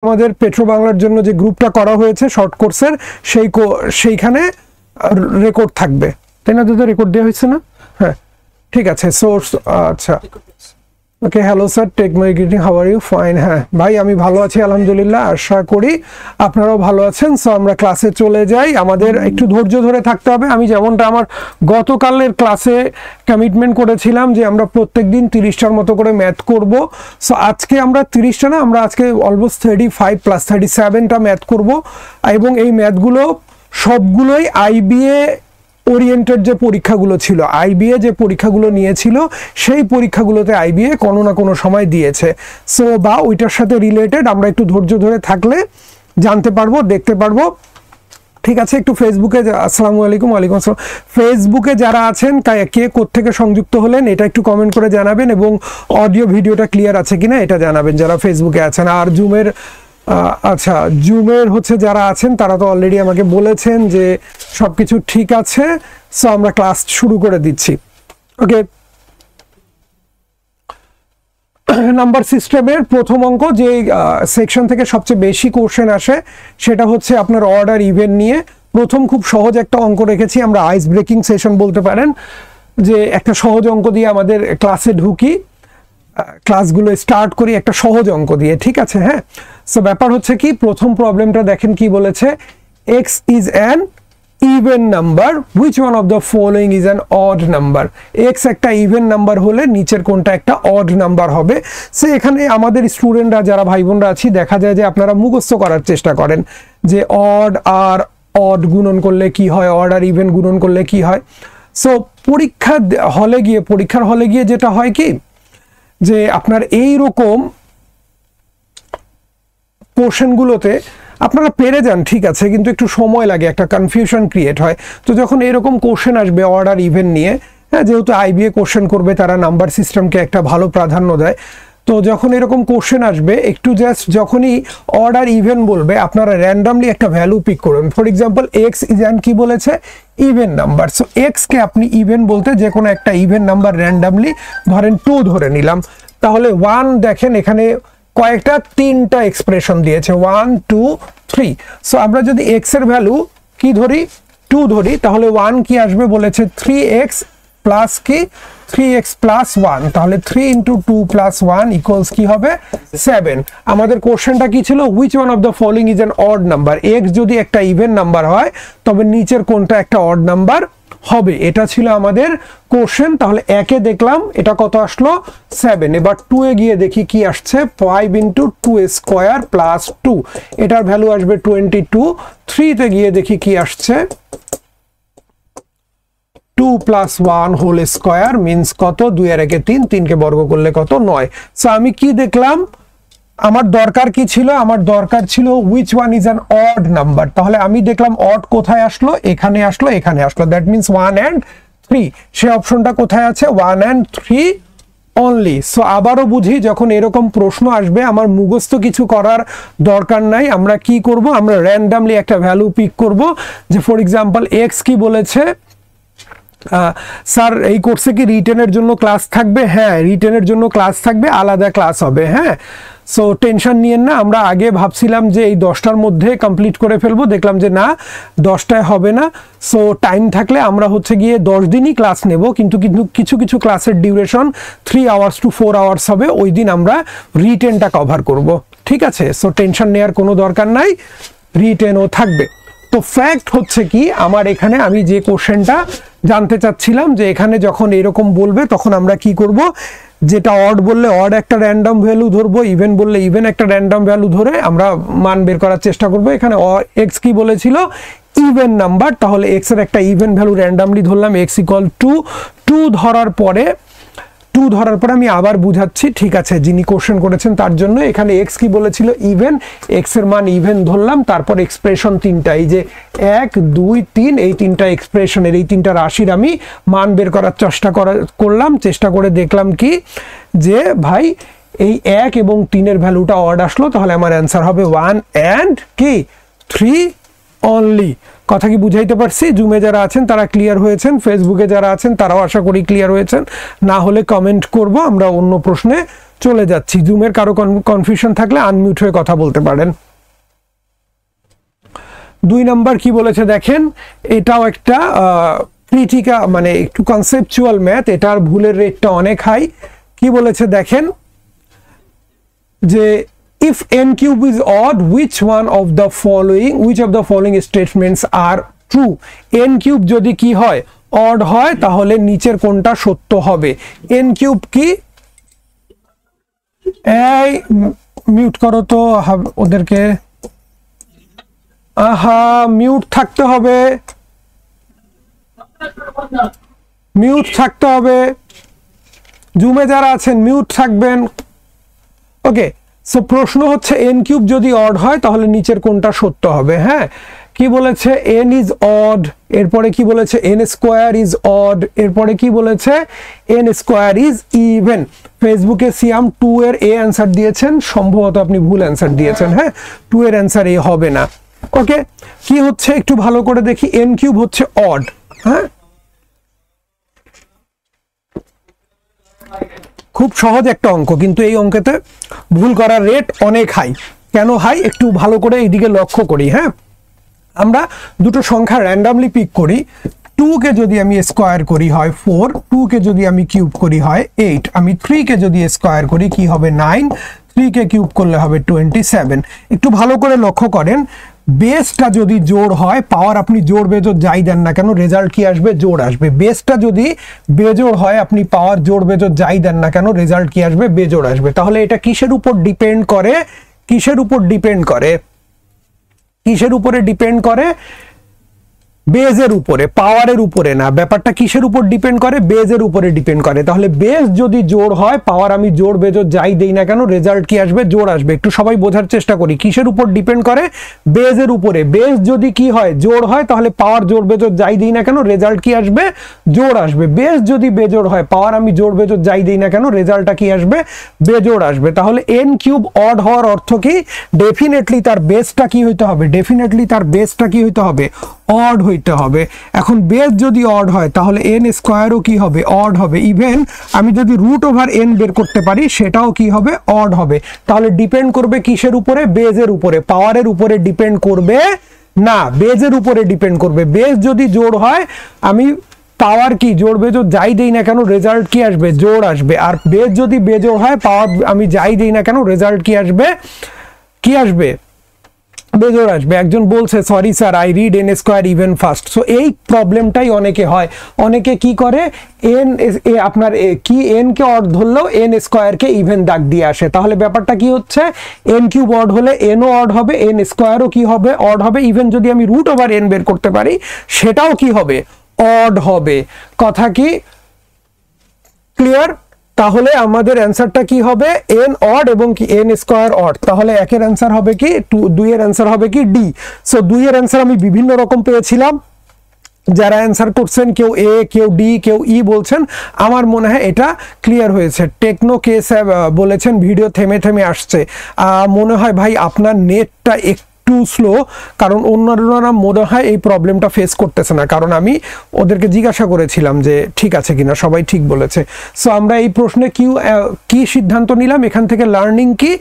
আমাদের পেট্রো বাংলার জন্য যে গ্রুপটা করা হয়েছে শর্ট কোর্সের সেইখানে রেকর্ড থাকবে, তাই না দাদা? রেকর্ড দেওয়া হয়েছে না? হ্যাঁ ঠিক আছে। সোর্স আচ্ছা okay. Hello sir, take my greeting, how are you? Fine. হ্যাঁ ভাই আমি ভালো আছি আলহামদুলিল্লাহ, আশা করি আপনারাও ভালো আছেন। সো আমরা ক্লাসে চলে যাই। আমাদের একটু ধৈর্য ধরে থাকতে হবে। আমি যেমনটা আমার গতকালের ক্লাসে কমিটমেন্ট করেছিলাম যে আমরা প্রত্যেক দিন 30টার মতো করে ম্যাথ করব। সো আজকে আমরা 30টা না, আমরা আজকে অলমোস্ট 35 প্লাস 37টা ম্যাথ করব, এবং এই ম্যাথগুলো সবগুলোই আইবিএ ওরিয়েন্টেড যে পরীক্ষাগুলো ছিল, আইবিএ যে পরীক্ষাগুলো নিয়েছিল সেই পরীক্ষাগুলোতে আইবিএ কোনো না কোনো সময় দিয়েছে। সো বা ওইটার সাথে রিলেটেড আমরা একটু ধৈর্য ধরে থাকলে জানতে পারবো, দেখতে পারবো। ঠিক আছে, একটু ফেসবুকে, আসসালামু আলাইকুম। ওয়ালাইকুম আসসালাম। ফেসবুকে যারা আছেন কে কোত্থেকে সংযুক্ত হলেন এটা একটু কমেন্ট করে জানাবেন, এবং অডিও ভিডিওটা ক্লিয়ার আছে কিনা এটা জানাবেন যারা ফেসবুকে আছেন। আর জুমের আচ্ছা জুমের হচ্ছে যারা আছেন তারা তো অলরেডি আমাকে বলেছেন যে সবকিছু ঠিক আছে। সো আমরা ক্লাস শুরু করে দিচ্ছি। ওকে, নাম্বার সিস্টেমের প্রথম অঙ্ক যে সেকশন থেকে সবচেয়ে বেশি কোশ্চেন আসে সেটা হচ্ছে আপনার অর্ডার ইভেন্ট নিয়ে। প্রথম খুব সহজ একটা অঙ্ক রেখেছি আমরা, আইস ব্রেকিং সেশন বলতে পারেন, যে একটা সহজ অঙ্ক দিয়ে আমাদের ক্লাসে ঢুকি, ক্লাসগুলো স্টার্ট করি একটা সহজ অঙ্ক দিয়ে। ঠিক আছে, হ্যাঁ। সো ব্যাপার হচ্ছে কি, প্রথম প্রবলেমটা দেখেন কি বলেছে, x is an even number which one of the following is an odd number. X একটা ইভেন নাম্বার হলে নিচের কোনটা একটা অড নাম্বার হবে। সে এখানে আমাদের স্টুডেন্টরা যারা ভাই বোনরা আছি দেখা যায় যে আপনারা মুখস্থ করার চেষ্টা করেন যে অড আর অড গুণন করলে কি হয়, অড আর ইভেন গুণন করলে কি হয়। সো পরীক্ষার হলে গিয়ে যেটা হয় কি, যে আপনার এই রকম পোর্শনগুলোতে আপনারা পেরে যান, ঠিক আছে, কিন্তু একটু সময় লাগে, একটা কনফিউশন ক্রিয়েট হয়। তো যখন এরকম কোশ্চেন আসবে অর্ডার ইভেন্ট নিয়ে, হ্যাঁ, যেহেতু আইবিএ কোশ্চেন করবে তারা নাম্বার সিস্টেমকে একটা ভালো প্রাধান্য দেয়, তো যখন এরকম কোশ্চেন আসবে একটু জাস্ট যখনই অর্ডার ইভেন্ট বলবে আপনারা র্যান্ডামলি একটা ভ্যালু পিক করবেন। For example x is an কি বলেছে, ইভেন নাম্বার। সো এক্সকে আপনি ইভেন বলতে যে কোনো একটা ইভেন নাম্বার র্যান্ডামলি ধরেন 2 ধরে নিলাম, তাহলে 1 দেখেন এখানে কয়েকটা 3টা এক্সপ্রেশন দিয়েছে 1 2 3। সো আমরা যদি এক্স এর ভ্যালু কি ধরি 2 ধরি, তাহলে 1 কি আসবে বলেছে 3x প্লাস কি 3x প্লাস 1, তাহলে 3 ইন্টু 2 প্লাস 1 ইকুয়ালস কি হবে 7। আমাদের কোশ্চেনটা কি ছিল, which one of the following is an odd number. X যদি একটা ইভেন নাম্বার হয় তবে নিচের কোনটা একটা অড নাম্বার হবে, এটা ছিল আমাদের কোশ্চেন। তাহলে একে দেখলাম এটা কত আসলো 7, এবার 2 এ গিয়ে দেখি কি আসছে 5 ইন্টু 2 স্কোয়ার প্লাস 2, এটার ভ্যালু আসবে 22। 3 তে গিয়ে দেখি কি আসছে 2 প্লাস 1 হোল স্কোয়ার মিনস কত, 2 আর 1 3, 3 কে বর্গ করলে কত 9। সো আমি কি দেখলাম, আমার দরকার কি ছিল, আমার দরকার ছিল which one is an odd number। তাহলে আমি দেখলাম odd কোথায় আসলো, এখানে আসলো, এখানে আসলো, দ্যাট মিনস 1 and 3। সে অপশনটা কোথায় আছে, 1 and 3 অনলি। সো আবারও বুঝি, যখন এরকম প্রশ্ন আসবে আমার মুখস্থ কিছু করার দরকার নাই। আমরা কি করব, আমরা র্যান্ডামলি একটা ভ্যালু পিক করব। যে ফর এক্সাম্পল এক্স কি বলেছে, স্যার এই কোর্সে কি রিটেনের জন্য ক্লাস থাকবে? হ্যাঁ, রিটেনের জন্য ক্লাস থাকবে, আলাদা ক্লাস হবে। হ্যাঁ, সো টেনশন নিয়েন না। আমরা আগে ভাবছিলাম যে এই 10টার মধ্যে কমপ্লিট করে ফেলবো, দেখলাম যে না 10টায় হবে না। সো টাইম থাকলে আমরা হচ্ছে গিয়ে 10 দিনই ক্লাস নেব, কিন্তু কিছু কিছু ক্লাসের ডিউরেশন 3 আওয়ার্স টু 4 আওয়ার্স হবে, ওই দিন আমরা রিটেনটা কভার করব। ঠিক আছে, সো টেনশন নেওয়ার কোনো দরকার নাই, রিটেনও থাকবে। তো ফ্যাক্ট হচ্ছে কি, আমার এখানে আমি যে কোশ্চেনটা জানতে চাচ্ছিলাম যে এখানে যখন এরকম বলবে তখন আমরা কি করব, যেটা অড বললে অড একটা র্যান্ডম ভ্যালু ধরবো, ইভেন বললে ইভেন একটা র্যান্ডম ভ্যালু ধরে আমরা মান বের করার চেষ্টা করব। এখানে এক্স কি বলেছিল, ইভেন নাম্বার, তাহলে এক্স এর একটা ইভেন ভ্যালু র্যান্ডামলি ধরলাম, এক্স ইকুয়াল টু 2 ধরার পরে আমি আবার বুঝাচ্ছি, ঠিক আছে, যিনি কোশ্চেন করেছেন তার জন্য। এখানে এক্স কি বলেছিল, ইভেন, এক্স এর মান ইভেন ধরলাম, তারপর এক্সপ্রেশন 3টা, এই যে 1 2 3, এই 3টা এক্সপ্রেশনের এই 3টা রাশির আমি মান বের করার চেষ্টা করে দেখলাম কি, যে ভাই এই 1 এবং 3 এর ভ্যালুটা অড আসলো, তাহলে আমার অ্যান্সার হবে 1 and কি 3 অনলি। কথা কি বুঝাইতে পারছি? জুমে যারা আছেন তারা ক্লিয়ার হয়েছেন, ফেসবুকে যারা আছেন তারাও আশা করি ক্লিয়ার হয়েছেন, না হলে কমেন্ট করব, আমরা অন্য প্রশ্নে চলে যাচ্ছি। জুমের কারো কনফিউশন থাকলে আনমিউট হয়ে কথা বলতে পারেন। 2 নাম্বার কি বলেছে দেখেন, এটাও একটা ক্রিটিক্যাল মানে একটু কনসেপচুয়াল ম্যাথ, এটার ভুলের রেটটা অনেক হাই। কি বলেছে দেখেন যে if n cube is odd, which of the following statements are true? n cube যদি কি হয় odd হয় তাহলে নিচের কোনটা সত্য হবে? n cube কি, এই মিউট করো তো ওদেরকে, আহা মিউট থাকতে হবে, মিউট থাকতে হবে, জুমে যারা আছেন মিউট থাকবেন। ওকে, সো প্রশ্ন হচ্ছে n কিউব যদি অড হয় তাহলে নিচের কোনটা সত্য হবে? হ্যাঁ, কি বলেছে n ইজ অড, এরপরে কি বলেছে n স্কোয়ার ইজ অড, এরপরে কি বলেছে n স্কোয়ার ইজ ইভেন। ফেসবুকে সিয়াম 2 এর এ অ্যান্সার দিয়েছেন, সম্ভবত আপনি ভুল অ্যান্সার দিয়েছেন। হ্যাঁ, 2 এর অ্যান্সার এ হবে না। ওকে, কি হচ্ছে একটু ভালো করে দেখি, n কিউব হচ্ছে অড। হ্যাঁ, খুব সহজ একটা অঙ্ক, কিন্তু এই অঙ্কেতে ভুল করার রেট অনেক হাই। কেন হাই একটু ভালো করে এইদিকে লক্ষ্য করি। হ্যাঁ, আমরা দুটো সংখ্যা র্যান্ডামলি পিক করি। 2 কে যদি আমি স্কোয়ার করি হয় 4, 2 কে যদি আমি কিউব করি হয় 8, আমি 3 কে যদি স্কোয়ার করি কি হবে 9, 3 কে কিউব করলে হবে 27। একটু ভালো করে লক্ষ্য করেন, বেসটা যদি জোড় হয়, পাওয়ার আপনি জোড় বেজোড় যাই দেন না কেন রেজাল্ট কি আসবে? জোড় আসবে। বেসটা যদি বেজোড় হয়, আপনি পাওয়ার জোড় বেজোড় যাই দেন না কেন রেজাল্ট কি আসবে? বেজোড় আসবে। তাহলে এটা কিসের উপর ডিপেন্ড করে? কিসের উপর ডিপেন্ড করে? কিসের উপরে ডিপেন্ড করে? বেজের উপরে, পাওয়ারের উপরে না। ব্যাপারটা কিসের উপর ডিপেন্ড করে? বেজের উপরে ডিপেন্ড করে। তাহলে বেজ যদি জোড় হয়, পাওয়ার আমি জোড় বেজোড় যাই দেই না কেন রেজাল্ট কি আসবে? জোড় আসবে। একটু সবাই বোঝার চেষ্টা করি, কিসের উপর ডিপেন্ড করে? বেজের উপরে। বেজ যদি কি হয়? জোড় হয়, তাহলে পাওয়ার জোড় বেজোড় যাই দেই না কেন রেজাল্ট কি আসবে? জোড় আসবে। বেজ যদি বেজোড় হয়, পাওয়ার আমি জোড় বেজোড় যাই দেই না কেন রেজাল্টটা কি আসবে? বেজোড় আসবে। তাহলে n কিউব অড হওয়ার অর্থ কি? ডেফিনেটলি তার বেসটা কি হইতে হবে? ডেফিনেটলি তার বেসটা কি হইতে হবে? অড হইতে হবে। এখন বেস যদি অড হয় তাহলে n স্কোয়ারও কি হবে? অড হবে। ইভেন আমি যদি রুট ওভার n বের করতে পারি সেটাও কি হবে? অড হবে। তাহলে ডিপেন্ড করবে কিসের উপরে? বেজের উপরে। পাওয়ারের উপরে ডিপেন্ড করবে না, বেজের উপরে ডিপেন্ড করবে। বেজ যদি জোড় হয়, আমি পাওয়ার কি জোড় বেজোড় যাই দেই না কেন রেজাল্ট কি আসবে? জোড় আসবে। আর বেজ যদি বেজোড় হয়, পাওয়ার আমি যাই দেই না কেন রেজাল্ট কি আসবে? কি আসবে? বেজোড় আসবে। একজন বলছে sorry sir, I read n square even first. So এই প্রবলেমটাই অনেকে হয়। অনেকে কি করে, n আপনার কি n কে অড ধরলেও n স্কোয়ারকে ইভেন দাগ দিয়ে আসে। তাহলে ব্যাপারটা কি হচ্ছে? n কিউব অড হলে n ও অড হবে, n স্কোয়ারও কি হবে? অড হবে। ইভেন যদি আমি রুট ওভার n বের করতে পারি সেটাও কি হবে? অড হবে। কথা কি ক্লিয়ার? তাহলে আমাদের অ্যান্সারটা কি হবে? n অড এবং কি n স্কোয়ার অড। তাহলে একের অ্যান্সার হবে কি? 2 এর অ্যান্সার হবে কি? ডি। সো 2 এর অ্যান্সার আমি বিভিন্ন রকম পেয়েছিলাম। যারা অ্যান্সার করছেন কেউ এ, কেউ ডি, কেউ ই বলছেন। আমার মনে হয় এটা ক্লিয়ার হয়েছে। টেকনো কেস বলেছেন ভিডিও থেমে থেমে আসছে। মনে হয় ভাই আপনার নেটটা একটু স্লো, কারণ অন্যরা মনে হয় এই প্রবলেমটা ফেস করতেছে না। কারণ আমি ওদেরকে জিজ্ঞাসা করেছিলাম যে ঠিক আছে কিনা, সবাই ঠিক বলেছে। সো আমরা এই প্রশ্নে কি সিদ্ধান্ত নিলাম এখান থেকে? লার্নিং কি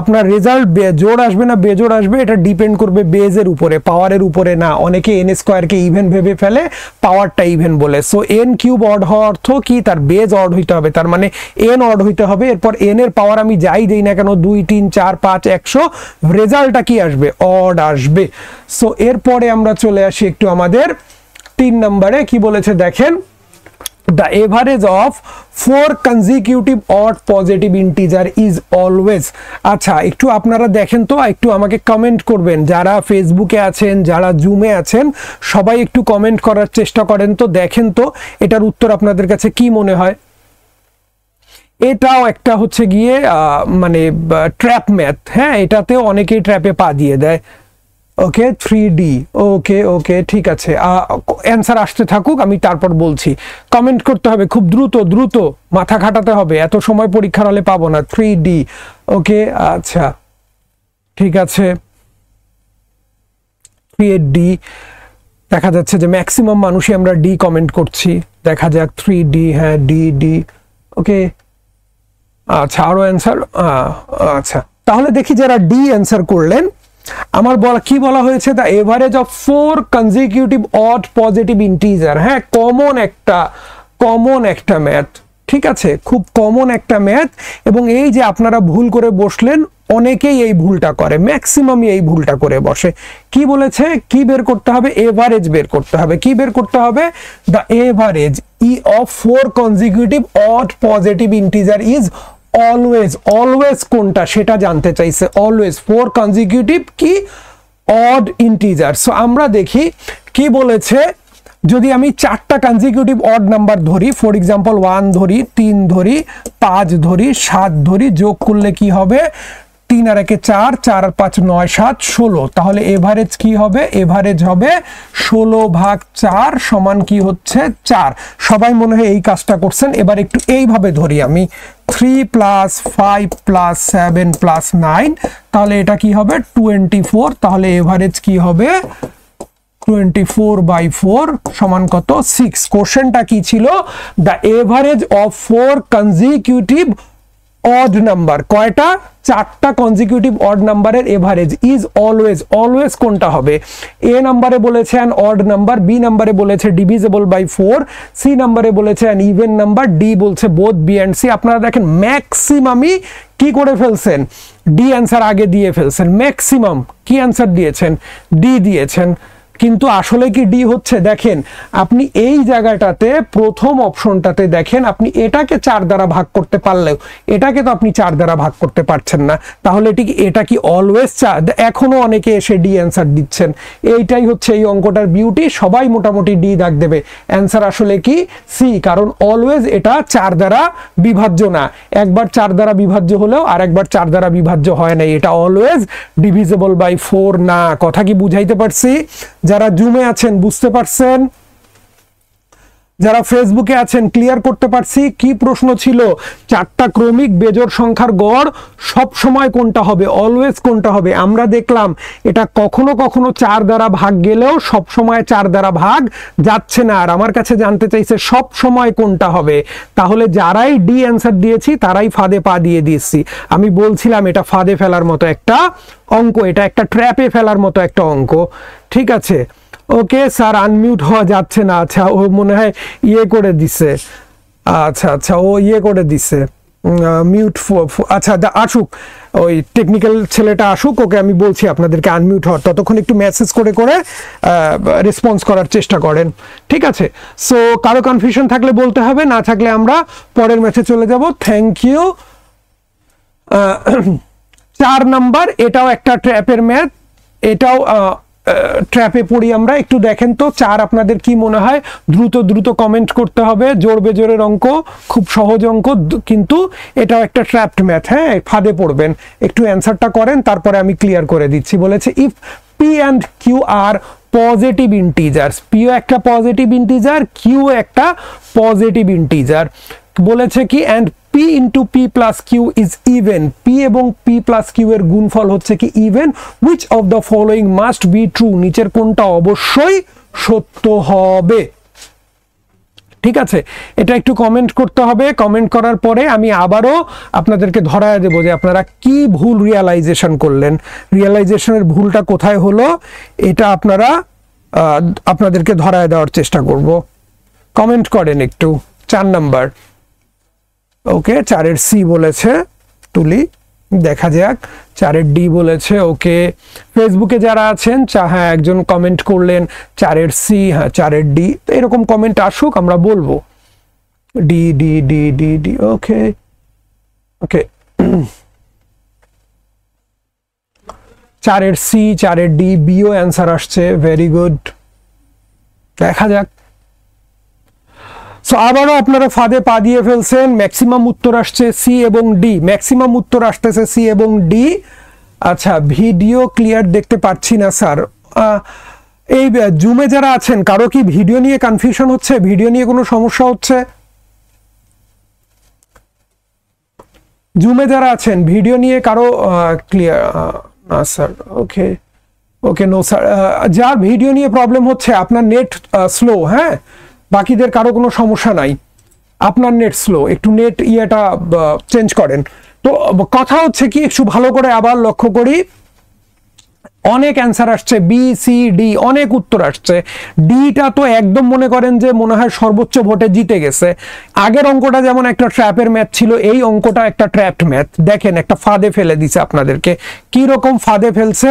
আপনার রেজাল্ট জোড় আসবে না বেজোড় আসবে এটা ডিপেন্ড করবে বেজের উপরে, পাওয়ারের উপরে না। অনেকে n স্কোয়ারকে ইভেন ভেবে ফেলে, পাওয়ারটা ইভেন বলে। সো n কিউব অড হওয়ার অর্থ কি? তার বেজ অড হইতে হবে, তার মানে n অড হইতে হবে। এরপর n এর পাওয়ার আমি যাই দেই না কেন 2, 3, 4, 5, 100, রেজাল্টটা কি আসবে? অড আসবে। সো এরপরে আমরা চলে আসি একটু আমাদের 3 নম্বরে। কি বলেছে দেখেন, the average of 4 consecutive odd positive integer is always। আচ্ছা, একটু আপনারা দেখেন তো, একটু আমাকে কমেন্ট করবেন। যারা ফেসবুকে আছেন, যারা জুমে আছেন, সবাই একটু কমেন্ট করার চেষ্টা করেন তো। দেখেন তো এটার উত্তর আপনাদের কাছে কি মনে হয়? এটাও একটা হচ্ছে গিয়ে মানে ট্র্যাপ ম্যাথ। হ্যাঁ, এটাতেও অনেকেই ট্র্যাপে পা দিয়ে দেয়। ওকে, 3D। ওকে ওকে, ঠিক আছে, অ্যান্সার আসতে থাকুক, আমি তারপর বলছি। কমেন্ট করতে হবে খুব দ্রুত দ্রুত, মাথা খাটাতে হবে, এত সময় পরীক্ষার হলে পাবো না। 3D। ওকে, আচ্ছা ঠিক আছে, 3D। দেখা যাচ্ছে যে ম্যাক্সিমাম মানুষই আমরা ডি কমেন্ট করছি। দেখা যাক 3D। হ্যাঁ, ডি। ওকে, আচ্ছা আরো অ্যান্সার, আচ্ছা তাহলে দেখি যারা ডি অ্যান্সার করলেন, আমার কি বলা হয়েছে, the average of 4 consecutive odd positive integer. হ্যাঁ, কমন একটা ম্যাথ, ঠিক আছে, খুব কমন একটা ম্যাথ। এবং এই যে আপনারা ভুল করে বসলেন, অনেকেই এই ভুলটা করে, ম্যাক্সিমামই এই ভুলটা করে বসে। কি বলেছে, কি বের করতে হবে, এভারেজ বের করতে হবে। কি বের করতে হবে, the average of 4 consecutive odd positive integer is always কোনটা সেটা জানতে চাইছে। অলওয়েজ 4 কনজিকিউটিভ কি অড ইন্টিজার। সো আমরা দেখি কি বলেছে। যদি আমি 4টা কনজিকিউটিভ অড নাম্বার ধরি, ফর এক্সাম্পল 1 ধরি, 3 ধরি, 5 ধরি, 7 ধরি, যোগ করলে কি হবে, 3 আর 1 4, 4 আর 5 9, 7 16। তাহলে এভারেজ কি হবে, এভারেজ হবে 16/4 সমান কি হচ্ছে 4। সবাই মনে হয় এই কাজটা করছেন। এবার একটু এইভাবে ধরি আমি, 3 + 5 + 7 + 9, তাহলে এটা কি হবে 24। তাহলে এভারেজ কি হবে 24/4 সমান কত 6। কোশ্চেনটা কি ছিল, the average of 4 consecutive odd number, কয়টা, 4টা কনজিকিউটিভ অড নাম্বারের এভারেজ ইজ অলওয়েজ কোনটা হবে। এ নাম্বারে বলেছে অ্যান অড নাম্বার, বি নাম্বারে বলেছে ডিভিজিবল বাই 4, সি নাম্বারে বলেছে অ্যান ইভেন নাম্বার, ডি বলছে বোথ বি অ্যান্ড সি। আপনারা দেখেন ম্যাক্সিমামই কি করে ফেলছেন, ডি অ্যান্সার আগে দিয়ে ফেলছেন। ম্যাক্সিমাম কি অ্যান্সার দিয়েছেন, ডি দিয়েছেন। কিন্তু আসলে কি ডি হচ্ছে, দেখেন আপনি এই জায়গাটাতে প্রথম অপশনটাতে দেখেন, আপনি এটাকে 4 দ্বারা ভাগ করতে পারলেও এটাকে তো আপনি 4 দ্বারা ভাগ করতে পারছেন না। তাহলে এটা কি অলওয়েজ 4? এখনো অনেকে এসে ডি অ্যান্সার দিচ্ছেন। এইটাই হচ্ছে এই অঙ্কটার বিউটি, সবাই মোটামুটি ডি দাগ দেবে। অ্যান্সার আসলে কি সি, কারণ অলওয়েজ এটা 4 দ্বারা বিভাজ্য না। একবার 4 দ্বারা বিভাজ্য হলেও আর একবার 4 দ্বারা বিভাজ্য হয় না। এটা অলওয়েজ ডিভিজিবল বাই 4 না। কথা কি বুঝাইতে পারছি? যারা জুমে আছেন বুঝতে পারছেন, যারা ফেসবুকে আছেন ক্লিয়ার করতে পারছি। কি প্রশ্ন ছিল, 4টা ক্রমিক বেজোড় সংখ্যার গড় সব সময় কোনটা হবে, অলওয়েজ কোনটা হবে। আমরা দেখলাম এটা কখনো কখনো 4 দ্বারা ভাগ গেলেও সব সময় 4 দ্বারা ভাগ যাচ্ছে না। আর আমার কাছে জানতে চাইছে সব সময় কোনটা হবে। তাহলে যারাই ডি অ্যান্সার দিয়েছি তারাই ফাঁদে পা দিয়ে দিয়েছি। আমি বলছিলাম এটা ফাঁদে ফেলার মতো একটা অঙ্ক, এটা একটা ট্র্যাপে ফেলার মতো একটা অঙ্ক, ঠিক আছে। ওকে স্যার, আনমিউট হওয়া যাচ্ছে না। আচ্ছা, ও মনে হয় ইয়ে করে দিছে। আচ্ছা ও ইয়ে করে দিছে মিউট। আচ্ছা আসুক, ওই টেকনিক্যাল ছেলেটা আসুক, ওকে আমি বলছি আপনাদেরকে আনমিউট হওয়ার। ততক্ষণ একটু মেসেজ করে রেসপন্স করার চেষ্টা করেন, ঠিক আছে। সো কারো কনফিউশন থাকলে বলতে হবে, না থাকলে আমরা পরের ম্যাচে চলে যাব। Thank you. 4 নাম্বার, এটাও একটা ট্র্যাপের ম্যাথ, এটাও ট্র্যাপে পড়ি আমরা। একটু দেখেন তো 4 আপনাদের কি মনে হয়, দ্রুত কমেন্ট করতে হবে। জোর বেজোরের অঙ্ক, খুব সহজ অঙ্ক, কিন্তু এটাও একটা ট্র্যাপড ম্যাথ। হ্যাঁ, ফাঁদে পড়বেন। একটু অ্যান্সারটা করেন, তারপরে আমি ক্লিয়ার করে দিচ্ছি। বলেছে if P and Q are positive integers, পিও একটা পজিটিভ ইন্টিজার, কিউ একটা পজিটিভ ইন্টিজার। বলেছে কি and P into P plus Q is even, P এবং পি প্লাস কিউ এর গুণফল হচ্ছে কি even, which of the following must be true, নিচের কোনটা অবশ্যই সত্য হবে। ঠিক আছে, এটা একটু কমেন্ট করতে হবে। কমেন্ট করার পরে আমি আবারও আপনাদেরকে ধরায় দেবো যে আপনারা কি ভুল রিয়ালাইজেশন করলেন, রিয়ালাইজেশনের ভুলটা কোথায় হলো, এটা আপনাদেরকে ধরায় দেওয়ার চেষ্টা করব। কমেন্ট করেন একটু। 4 নাম্বার, ওকে 4-এর সি বলেছে তুলি, দেখা যাক। 4-এর ডি বলেছে, ওকে। ফেসবুকে যারা আছেন, হ্যাঁ একজন কমেন্ট করলেন 4-এর সি, হ্যাঁ 4-এর ডি। তো এরকম কমেন্ট আসুক, আমরা বলবো D D D D D. Okay okay, 4-এর সি, 4-এর ডি, বিও অ্যান্সার আসছে, ভেরি গুড। দেখা যাক। সো আবারও আপনারা ফাঁদে পা দিয়ে ফেলছেন। ম্যাক্সিমাম উত্তর আসছে সি এবং ডি, ম্যাক্সিমাম উত্তর আসতেছে সি এবং ডি। আচ্ছা, ভিডিও ক্লিয়ার দেখতে পাচ্ছি না স্যার। এই জুমে যারা আছেন কারো কি ভিডিও নিয়ে কনফিউশন হচ্ছে, ভিডিও নিয়ে কোনো সমস্যা হচ্ছে? জুমে যারা আছেন ভিডিও নিয়ে কারো ক্লিয়ার না স্যার? ওকে ওকে, নো স্যার। যার ভিডিও নিয়ে প্রবলেম হচ্ছে আপনার নেট স্লো, হ্যাঁ, বাকিদের কারো কোনো সমস্যা নাই। আপনার নেট স্লো, একটু নেট ইয়েটা চেঞ্জ করেন। তো কথা হচ্ছে কি, একটু ভালো করে আবার লক্ষ্য করি, অনেক অ্যান্সার আসছে, বি সি ডি অনেক উত্তর আসছে। ডিটা তো একদম মনে করেন যে মনে হয় সর্বোচ্চ ভোটে জিতে গেছে। আগের অঙ্কটা যেমন একটা ট্র্যাপের ম্যাথ ছিল, এই অঙ্কটা একটা ট্র্যাপড ম্যাথ। দেখেন একটা ফাঁদে ফেলে দিছে আপনাদেরকে। কি রকম ফাঁদে ফেলছে?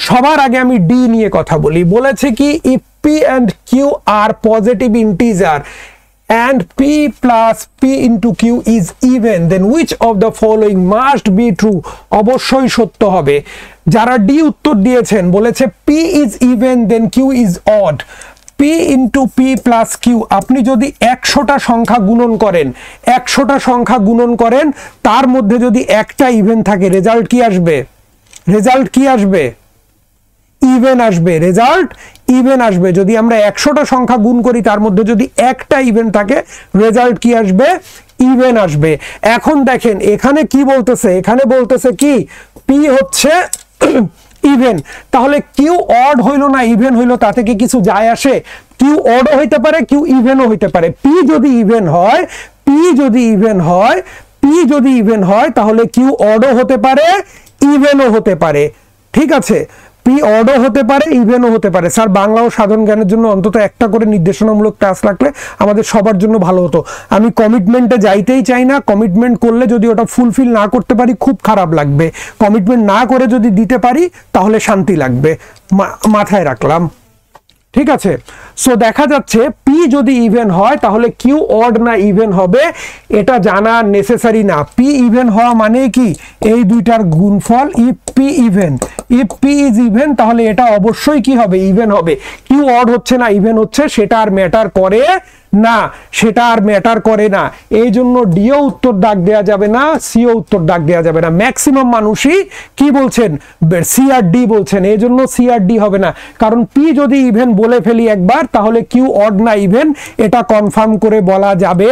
সবার আগে আমি ডি নিয়ে কথা বলি। বলেছে কি, if P and Q are positive integer and p plus p into q is even, then which of the following must be true? অবশ্যই সত্য হবে। যারা ডি উত্তর দিয়েছেন বলেছে p is even then q is odd, p into p plus q, আপনি যদি 100টা সংখ্যা গুণন করেন, 100টা সংখ্যা গুণন করেন, তার মধ্যে যদি একটা ইভেন থাকে, রেজাল্ট কি আসবে? রেজাল্ট কি আসবে? ইভেন আসবে। রেজাল্ট ইভেন আসবে। যদি আমরা 100টা সংখ্যা গুণ করি, তার মধ্যে যদি একটা ইভেন থাকে, রেজাল্ট কি আসবে? ইভেন আসবে। এখন দেখেন এখানে কি বলতেছে, এখানে বলতেছে কি, পি হচ্ছে ইভেন, তাহলে কিউ অড হইলো না ইভেন হইলো, তাতে কি কিছু যায় আসে? কিউ অডও হইতে পারে, কিউ ইভেনও হইতে পারে। পি যদি ইভেন হয়, পি যদি ইভেন হয়, পি যদি ইভেন হয়, তাহলে কিউ অডও হতে পারে, ইভেনও হতে পারে। ঠিক আছে, পি অডও হতে পারে, ইভেনও হতে পারে। স্যার বাংলা ও সাধারণ জ্ঞানের জন্য অন্তত একটা করে নির্দেশনামূলক ক্লাস রাখলে আমাদের সবার জন্য ভালো হতো। আমি কমিটমেন্টে যাইতেই চাই না। কমিটমেন্ট করলে যদি ওটা ফুলফিল না করতে পারি খুব খারাপ লাগবে। কমিটমেন্ট না করে যদি দিতে পারি তাহলে শান্তি লাগবে। মাথায় রাখলাম। ঠিক আছে, সো দেখা যাচ্ছে পি যদি ইভেন হয় তাহলে কিউ অড না ইভেন হবে এটা জানা নেসেসারি না। পি ইভেন হওয়া মানে কি? এই দুইটার গুণফল। If P even, if p is even, তাহলে এটা অবশ্যই কি হবে? ইভেন হবে। কিউ অড হচ্ছে না ইভেন হচ্ছে, সেটা আর ম্যাটার করে না, সেটা আর ম্যাটার করে না। এই জন্য ডিও উত্তর দাগ দেওয়া যাবে না, সিও উত্তর দাগ দেওয়া যাবে না। ম্যাক্সিমাম মানুষই কি বলছেন? সি আর ডি বলছেন। এই জন্য সি আর ডি হবে না, কারণ পি যদি ইভেন বলে ফেলি একবার, তাহলে কিউ অড না ইভেন এটা কনফার্ম করে বলা যাবে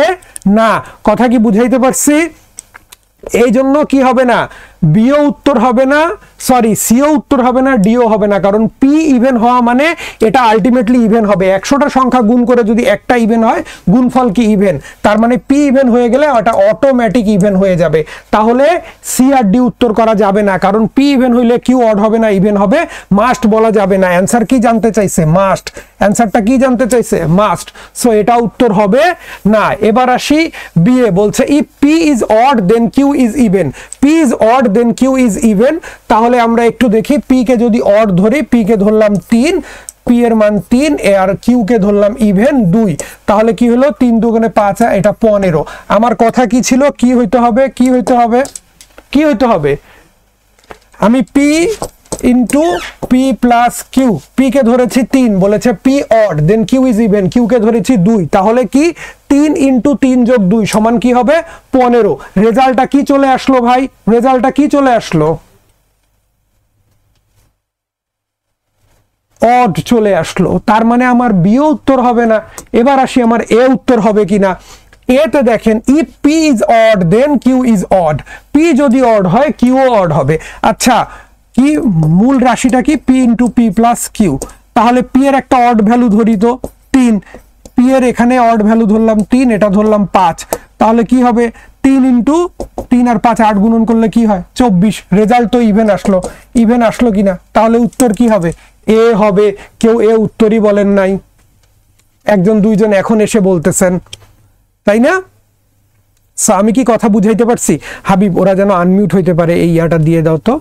না। কথা কি বুঝাইতে পারছি? এই জন্য কি হবে না? বিও উত্তর হবে না, সরি সিও উত্তর হবে না, ডিও হবে না, কারণ পি ইভেন হওয়া মানে এটা আলটিমেটলি ইভেন হবে। 100টা সংখ্যা গুণ করে যদি একটা ইভেন হয়, গুণফল কি ইভেন, তার মানে পি ইভেন হয়ে গেলে ওটা অটোমেটিক ইভেন হয়ে যাবে। তাহলে সি আর ডি উত্তর করা যাবে না, কারণ পি ইভেন হইলে কিউ অড হবে না ইভেন হবে। মাস্ট বলা যাবে না। অ্যান্সার কি জানতে চাইছে? মাস্ট। অ্যান্সারটা কি জানতে চাইছে? মাস্ট। সো এটা উত্তর হবে না। এবার আসি বিয়ে। বলছে if p is odd then Q is even, p is odd then Q is even. তাহলে আমরা একটু দেখি, পি কে যদি অড ধরি, পি কে ধরলাম 3, পি এর মান 3, আর কিউ কে ধরলাম ইভেন 2, তাহলে কি হলো? 3 দুগুণে 5, এটা 15। আমার কথা কি ছিল? কি হইতে হবে? কি হইতে হবে? কি হইতে হবে? আমি P into P plus Q, P কে ধরেছি 3, বলেছে P odd then Q is even, Q কে ধরেছি 2, তাহলে কি 3 ইন্টু 3 যোগ 2 সমান কি হবে? 15। রেজাল্টটা কি চলে আসলো ভাই? রেজাল্টটা কি চলে আসলো? অড চলে আসলো। তার মানে আমার বিও উত্তর হবে না। এবার আসি আমার এ উত্তর হবে কিনা। এতে দেখেন if p is odd then Q is odd, p যদি অড হয় কিউ অড হবে। আচ্ছা, কি মূল রাশিটা কি? P into P plus q. তাহলে পি এর একটা অড ভ্যালু ধরি তো 3, পি এর এখানে অড ভ্যালু ধরলাম 3, এটা ধরলাম 5, তাহলে কি হবে? 3 ইন্টু 3 আর 5 8 গুণন করলে কি হয়? 24। রেজাল্ট তো ইভেন আসলো। ইভেন আসলো কিনা? তাহলে উত্তর কি হবে? এ হবে। কেউ এ উত্তরই বলেন নাই, একজন দুইজন এখন এসে বলতেছেন, তাই না? আমি কি কথা বুঝাইতে পারছি? হাবিব, ওরা যেন আনমিউট হইতে পারে, এই ইয়াটা দিয়ে দাও তো,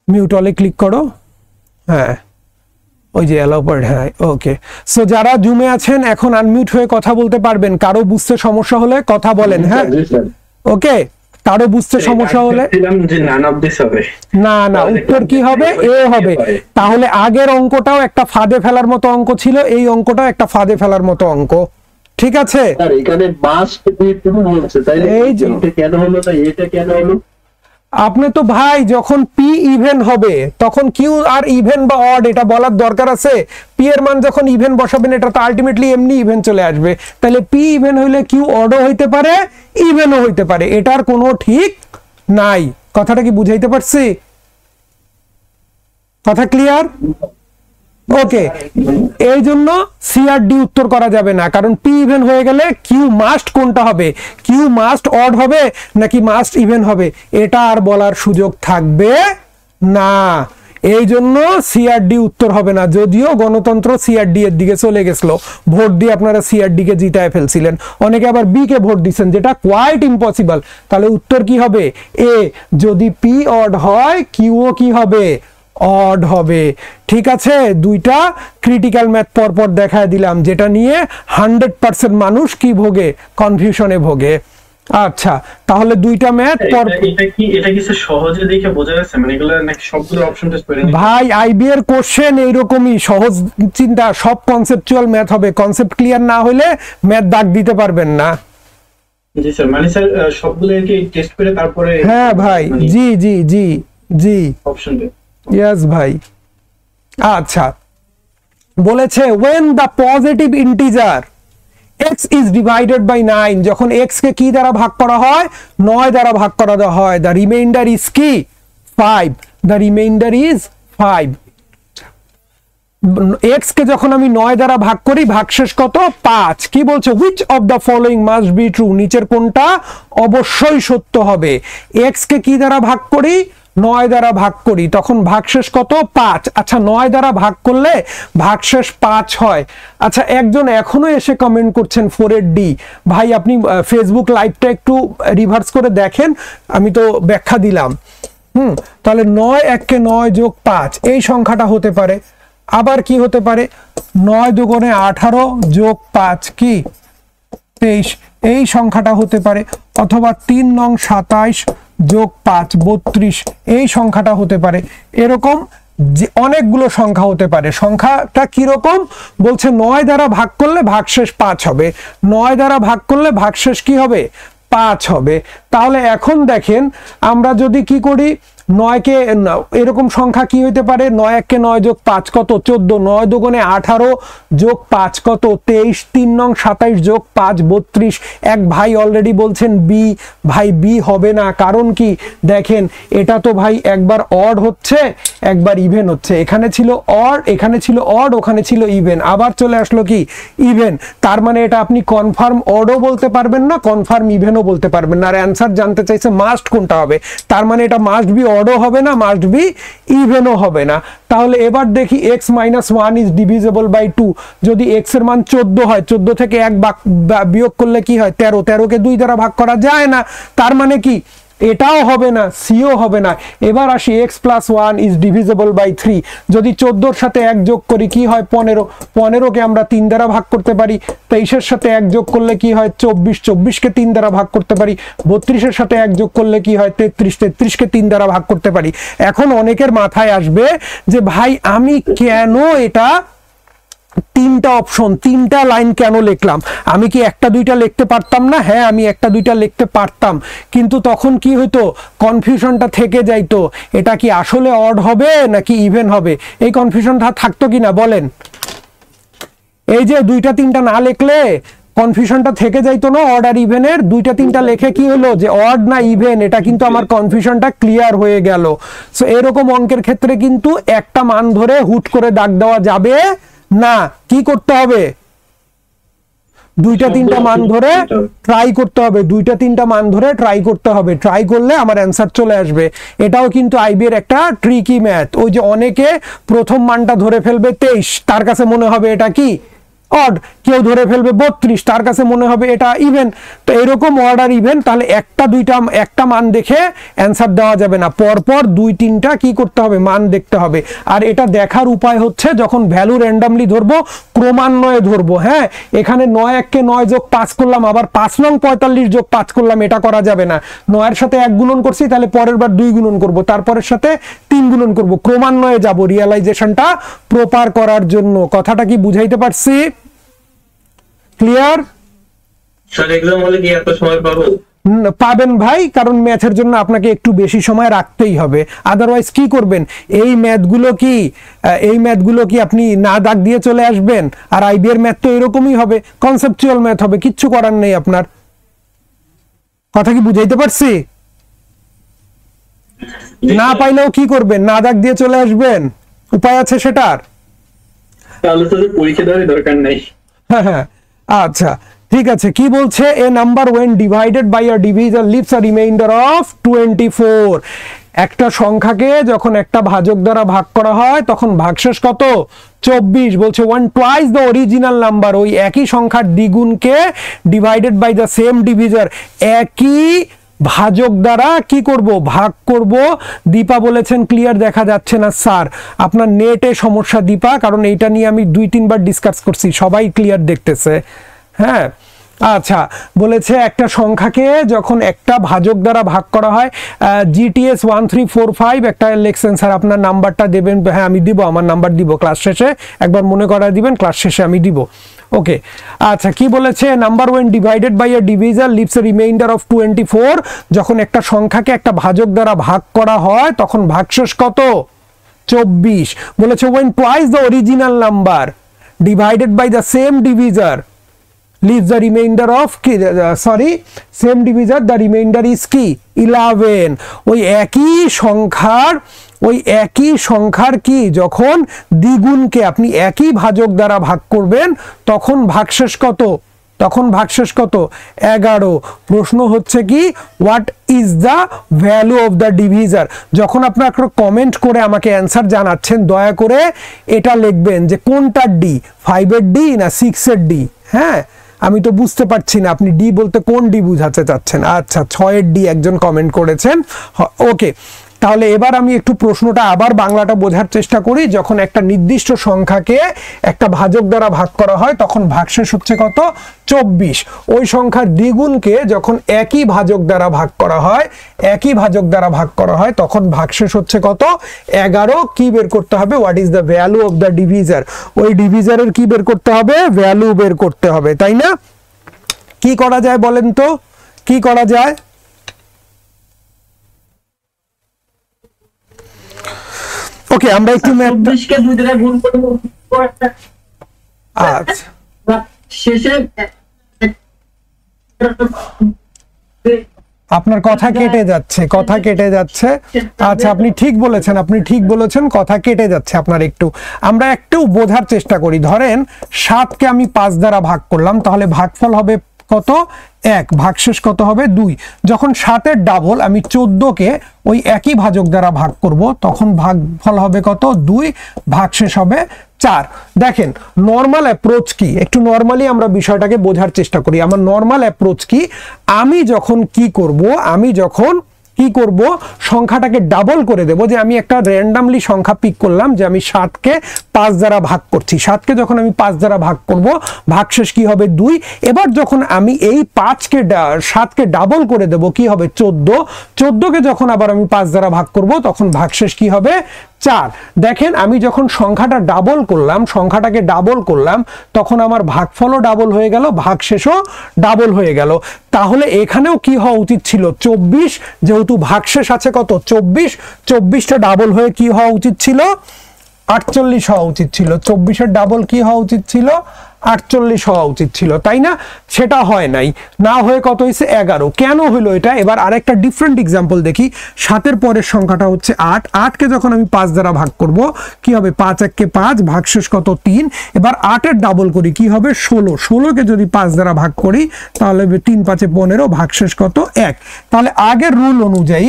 মিউট অলে ক্লিক করো। হ্যাঁ, ওই যে অ্যালাউ পার্ট। হ্যাঁ, ওকে। সো যারা জুমে আছেন এখন আনমিউট হয়ে কথা বলতে পারবেন। কারো বুঝতে সমস্যা হলে কথা বলেন। হ্যাঁ, ওকে। কারো বুঝতে সমস্যা হলে না না, উত্তর কি হবে? এ হবে। তাহলে আগের অঙ্কটাও একটা ফাঁদে ফেলার মতো অঙ্ক ছিল, এই অঙ্কটাও একটা ফাঁদে ফেলার মতো অঙ্ক। ঠিক আছে, আপনি তো ভাই যখন পি ইভেন হবে তখন কিউ আর ইভেন বা অড এটা বলার দরকার আছে? পি এর মান যখন ইভেন বসাবেন এটা তো আলটিমেটলি এমনি ইভেন চলে আসবে। তাহলে পি ইভেন হইলে কিউ অডও হইতে পারে, ইভেনও হইতে পারে, এটার কোনো ঠিক নাই। কথাটা কি বুঝাইতে পারছি? কথা ক্লিয়ার? ওকে, এই জন্য সি আর ডি উত্তর করা যাবে না, কারণ পি ইভেন হয়ে গেলে কিউ মাস্ট কোনটা হবে, কিউ মাস্ট অড হবে নাকি মাস্ট ইভেন হবে, এটা আর বলার সুযোগ থাকবে না। এই জন্য সিআরডি উত্তর হবে না, যদিও গণতন্ত্র সিআরডি এর দিকে চলে গেছিল, ভোট দিয়ে আপনারা সিআরডি কে জিতায় ফেলছিলেন, অনেকে আবার বি কে ভোট দিচ্ছেন, যেটা কোয়াইট ইম্পসিবল। তাহলে উত্তর কি হবে? এ। যদি পি অড হয় কিউও কি হবে? অড হবে। ঠিক আছে, দুইটা ক্রিটিক্যাল ম্যাথ পরপর দেখায় দিলাম, যেটা নিয়ে 100% মানুষ কি ভোগে? কনফিউশনে ভোগে। আচ্ছা, তাহলে দুইটা ম্যাথ এটা কি সহজে দেখে বোঝা যাচ্ছে, মানে এগুলো নাকি সবগুলো অপশন টেস্ট করে? ভাই আইবি এর কোশ্চেন এইরকমই সহজ চিন্তা, সব কনসেপচুয়াল ম্যাথ হবে, কনসেপ্ট ক্লিয়ার না হলে ম্যাথ দাগ দিতে পারবেন না। জি স্যার, মানে স্যার সবগুলো কি টেস্ট করে তারপরে? হ্যাঁ ভাই, জি জি জি জি অপশন দে। ইয়েস ভাই। আচ্ছা, বলেছে when the positive integer x is divided by 9, যখন x কে কি দ্বারা ভাগ করা হয়? 9 দ্বারা ভাগ করা হয়, the remainder is কি? 5, the remainder is 5। x কে যখন আমি 9 দ্বারা ভাগ করি, ভাগশেষ কত? 5। কি বলছে? which of the following must be true, নিচের কোনটা অবশ্যই সত্য হবে? x কে কি দ্বারা ভাগ করি? 9 দ্বারা ভাগ করি, তখন ভাগশেষ কত? 5। আচ্ছা, 9 দ্বারা ভাগ করলে ভাগশেষ 5 হয়। আচ্ছা, একজন এখনো এসে কমেন্ট করছেন 4D, ভাই আপনি ফেসবুক লাইভটা একটু রিভার্স করে দেখেন, আমি তো ব্যাখ্যা দিলাম। তাহলে 9 1 কে 9 যোগ 5 এই সংখ্যাটা হতে পারে। আবার কি হতে পারে? 9 দুগুণে 18 যোগ 5 কি? 23 এই সংখ্যাটা হতে পারে। অথবা 3 নং 27 যোগ 5 32 এই সংখ্যাটা হতে পারে। এরকম যে অনেকগুলো সংখ্যা হতে পারে। সংখ্যাটা কিরকম বলছে? 9 দ্বারা ভাগ করলে ভাগশেষ 5 হবে, 9 দ্বারা ভাগ করলে ভাগশেষ কি হবে? 5 হবে। তাহলে এখন দেখেন, আমরা যদি কি করি, 9 কে এরকম সংখ্যা কি হইতে পারে? 9 1 কে 9 যোগ 5 কত? 14, 9 দুগুণে 18 যোগ 5 কত? 23, 3 নং 27 যোগ 5 32। এক ভাই অলরেডি বলছেন বি, ভাই বি হবে না, কারণ কি? দেখেন এটা তো ভাই একবার অড হচ্ছে একবার ইভেন হচ্ছে, এখানে ছিল অড, এখানে ছিল অড, ওখানে ছিল ইভেন, আবার চলে আসলো কি? ইভেন। তার মানে এটা আপনি কনফার্ম অডও বলতে পারবেন না, কনফার্ম ইভেনও বলতে পারবেন না। আর অ্যান্সার জানতে চাইছে মাস্ট কোনটা হবে, তার মানে এটা মাস্ট বি অডও হবে না, মাস্ট বি ইভেনও হবে না। তাহলে এবার দেখি x - 1 ইজ ডিভিজিবল বাই 2। যদি x এর মান 14 হয়, 14 থেকে 1 বিয়োগ করলে কি হয়? 13, 13 কে 2 দ্বারা ভাগ করা যায় না, তার মানে কি? এটাও হবে না, সিও হবে না। এবার আসি x + 1 ইজ ডিভিজিবল বাই 3। যদি 14 এর সাথে 1 যোগ করি কি হয়? 15, 15 কে আমরা 3 দ্বারা ভাগ করতে পারি। 23 এর সাথে 1 যোগ করলে কি হয়? 24, 24 কে 3 দ্বারা ভাগ করতে পারি। 32 এর সাথে 1 যোগ করলে কি হয়? 33, 33 কে 3 দ্বারা ভাগ করতে পারি। এখন অনেকের মাথায় আসবে যে ভাই আমি কেন এটা তিনটা অপশন, তিনটা লাইন কেন লিখলাম? আমি কি একটা দুইটা লিখতে পারতাম না? হ্যাঁ, আমি একটা দুইটা লিখতে পারতাম, কিন্তু তখন কি হইতো? কনফিউশনটা থেকে যাইতো, এটা কি আসলে অড হবে নাকি ইভেন হবে, এই কনফিউশনটা থাকতো কিনা বলেন? এই যে দুইটা তিনটা না লিখলে কনফিউশনটা থেকে যাইতো না অড আর ইভেনের? দুইটা তিনটা লেখে কি হলো যে অড না ইভেন, এটা কিন্তু আমার কনফিউশনটা ক্লিয়ার হয়ে গেল। সো এরকম অঙ্কের ক্ষেত্রে কিন্তু একটা মান ধরে হুট করে দাগ দেওয়া যাবে না। কি করতে হবে? দুইটা তিনটা মান ধরে ট্রাই করতে হবে, দুইটা তিনটা মান ধরে ট্রাই করতে হবে, ট্রাই করলে আমার অ্যান্সার চলে আসবে। এটাও কিন্তু আইবি এর একটা ট্রিকি ম্যাথ। ওই যে অনেকে প্রথম মানটা ধরে ফেলবে 23, তার কাছে মনে হবে এটা কি? অড। কেউ ধরে ফেলবে 32, তার কাছে মনে হবে এটা ইভেন। তো এরকম অড আর ইভেন, তাহলে একটা মান দেখে অ্যান্সার দেওয়া যাবে না, পরপর 2-3টা কি করতে হবে? মান দেখতে হবে। আর এটা দেখার উপায় হচ্ছে যখন ভ্যালু র্যান্ডামলি ধরবো, ক্রমান্বয়ে ধরবো। হ্যাঁ, এখানে 9 1 কে 9 যোগ 5 করলাম, আবার 5 নং 45 যোগ 5 করলাম, এটা করা যাবে না। 9 এর সাথে 1 গুণন করছি, তাহলে পরের বার 2 গুণন করব, তারপরের সাথে 3 গুণন করব, ক্রমান্বয়ে যাব রিয়ালাইজেশনটা প্রপার করার জন্য। কথাটা কি বুঝাইতে পারছি? ক্লিয়ার? স্যার এক্সাম হলে কি এত সময় পাবো? পাবেন ভাই, কারণ ম্যাথের জন্য আপনাকে একটু বেশি সময় রাখতেই হবে। আদারওয়াইজ কি করবেন? এই ম্যাথগুলো কি আপনি না দাগ দিয়ে চলে আসবেন? আর আইবি এর ম্যাথ তো এরকমই হবে, কনসেপচুয়াল ম্যাথ হবে, কিচ্ছু করার নেই আপনার। কথা কি বুঝাইতে পারছি? না পাইলেও কি করবেন? না দাগ দিয়ে চলে আসবেন, উপায় আছে সেটার? তাহলে তো পরীক্ষা দেওয়ার দরকার নাই। হ্যাঁ হ্যাঁ, আচ্ছা ঠিক আছে। কি বলছে? এ number when divided by a divisor leaves a remainder of 24। একটা সংখ্যাকে যখন একটা ভাজক দ্বারা ভাগ করা হয় তখন ভাগশেষ কত? 24। বলছে one twice the original number, ওই একই সংখ্যার দ্বিগুণকে ডিভাইডেড বাই দ্য সেম ডিভিজার, একই ভাজক দ্বারা কি করব? ভাগ করব। দীপা বলেছেন ক্লিয়ার দেখা যাচ্ছে না স্যার, আপনার নেটে সমস্যা দীপা, কারণ এইটা নিয়ে আমি 2-3 বার ডিসকাস করছি, সবাই ক্লিয়ার দেখতেছে। হ্যাঁ আচ্ছা, বলেছে একটা সংখ্যাকে যখন একটা ভাজক দ্বারা ভাগ করা হয়, GTS 1345 একটা লেখছেন স্যার, আপনার নাম্বারটা দেবেন। হ্যাঁ আমি দিব, আমার নাম্বার দিব ক্লাস শেষে, একবার মনে করায় দিবেন, ক্লাস শেষে আমি দিব। ওকে আচ্ছা, কি বলেছে? Number when divided by a divisor leaves a remainder of 24। যখন একটা সংখ্যাকে একটা ভাজক দ্বারা ভাগ করা হয় তখন ভাগশেষ কত? 24। বলেছে when twice the original number divided by the same divisor leaves the remainder of same divisor, the remainder is কি? 11। ওই একই সংখ্যার কি যখন দ্বিগুণকে আপনি একই ভাজক দ্বারা ভাগ করবেন তখন ভাগশেষ কত? 11। প্রশ্ন হচ্ছে কি what is the value of the divisor? যখন আপনারা কমেন্ট করে আমাকে অ্যান্সার জানাচ্ছেন, দয়া করে এটা লিখবেন যে কোনটার ডি, 5-এর ডি না 6-এর ডি। হ্যাঁ আমি তো বুঝতে পারছি না আপনি ডি বলতে কোন ডি বুঝাতে চাচ্ছেন। আচ্ছা 6-এর ডি একজন কমেন্ট করেছেন। ওকে, তাহলে এবার আমি একটু প্রশ্নটা আবার বাংলাটা বোঝার চেষ্টা করি। যখন একটা নির্দিষ্ট সংখ্যাকে একটা ভাজক দ্বারা ভাগ করা হয় তখন ভাগশেষ হচ্ছে কত? 24। ওই সংখ্যার দ্বিগুণকে যখন একই ভাজক দ্বারা ভাগ করা হয় তখন ভাগশেষ হচ্ছে কত? 11। কি বের করতে হবে? What is the value of the divisor? ওই ডিভিজারের কি বের করতে হবে? ভ্যালু বের করতে হবে, তাই না? কি করা যায় বলেন তো, কি করা যায়? ওকে, আমরা একটু কে 2 দ্বারা গুণ করব। আচ্ছা শেষে আপনার কথা কেটে যাচ্ছে, আচ্ছা আপনি ঠিক বলেছেন, কথা কেটে যাচ্ছে আপনার একটু। আমরা একটু বোঝার চেষ্টা করি। ধরেন 7কে আমি 5 দ্বারা ভাগ করলাম, তাহলে ভাগফল হবে কত? 1। ভাগশেষ কত হবে? 2। যখন 7-এর ডাবল আমি 14কে ওই একই ভাজক দ্বারা ভাগ করব তখন ভাগফল হবে কত? 2। ভাগশেষ হবে 4। দেখেন নর্মাল অ্যাপ্রোচ কি, একটু নর্মালি আমরা বিষয়টাকে বোঝার চেষ্টা করি। আমার নর্মাল অ্যাপ্রোচ কি, আমি যখন সংখ্যাটাকে ডাবল করে দেব, যে আমি একটা র্যান্ডামলি সংখ্যা পিক করলাম যে আমি 7কে 5 দ্বারা ভাগ করছি, 7কে যখন আমি 5 দ্বারা ভাগ করব ভাগশেষ কি হবে? 2। এবার যখন আমি এই 7কে ডাবল করে দেব কি হবে? 14। 14কে যখন আবার আমি 5 দ্বারা ভাগ করব তখন ভাগশেষ কি হবে? 4। দেখেন আমি যখন সংখ্যাটাকে ডাবল করলাম তখন আমার ভাগফলও ডাবল হয়ে গেল, ভাগশেষও ডাবল হয়ে গেল। তাহলে এখানেও কি হওয়া উচিত ছিল? 24। যেহেতু ভাগশেষ আছে কত? 24। 24টা ডাবল হয়ে কি হওয়া উচিত ছিল? 48 হওয়া উচিত ছিল। 24-এর ডাবল কি হওয়া উচিত ছিল? 48 হওয়া উচিত ছিল, তাই না? সেটা হয় নাই, না হয়ে কত হয়েছে? 11। কেন হলো এটা? এবার আরেকটা ডিফারেন্ট এক্সাম্পল দেখি। 7-এর পরের সংখ্যাটা হচ্ছে 8। 8কে যখন আমি 5 দ্বারা ভাগ করব কি হবে? 5-1-কে 5, ভাগশেষ কত? 3। এবার 8-এর ডাবল করি কি হবে? 16। 16কে যদি 5 দ্বারা ভাগ করি তাহলে 3-5-এ 15, ভাগশেষ কত? 1। তাহলে আগের রুল অনুযায়ী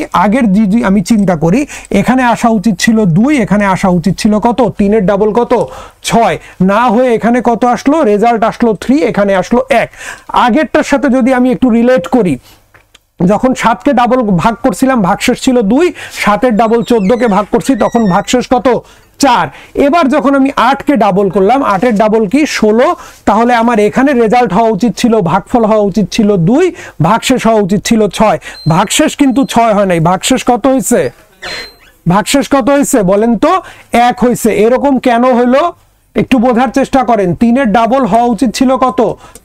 যদি আমি চিন্তা করি, এখানে আসা উচিত ছিল 2, এখানে আসা উচিত ছিল কত? 3-এর ডাবল কত? 6। না হয়ে এখানে কত আসলো? রেজাল্ট আসলো 3, এখানে আসলো 1। আগেরটার সাথে যদি আমি একটু রিলেট করি, যখন 7কে ডাবল ভাগ করছিলাম ভাগশেষ ছিল 2, 7-এর ডাবল 14কে ভাগ করছি তখন ভাগশেষ কত? 4। এবার যখন আমি 8কে ডাবল করলাম, 8-এর ডাবল কি? 16। তাহলে আমার এখানে রেজাল্ট হওয়া উচিত ছিল, ভাগফল হওয়া উচিত ছিল 2, ভাগশেষ হওয়া উচিত ছিল 6। ভাগশেষ কিন্তু 6 হয় নাই, ভাগশেষ কত হয়েছে? বলেন তো? 1 হয়েছে। এরকম কেন হলো একটু বোঝার চেষ্টা করেন। 3-এর ডাবল হওয়া উচিত ছিল কত?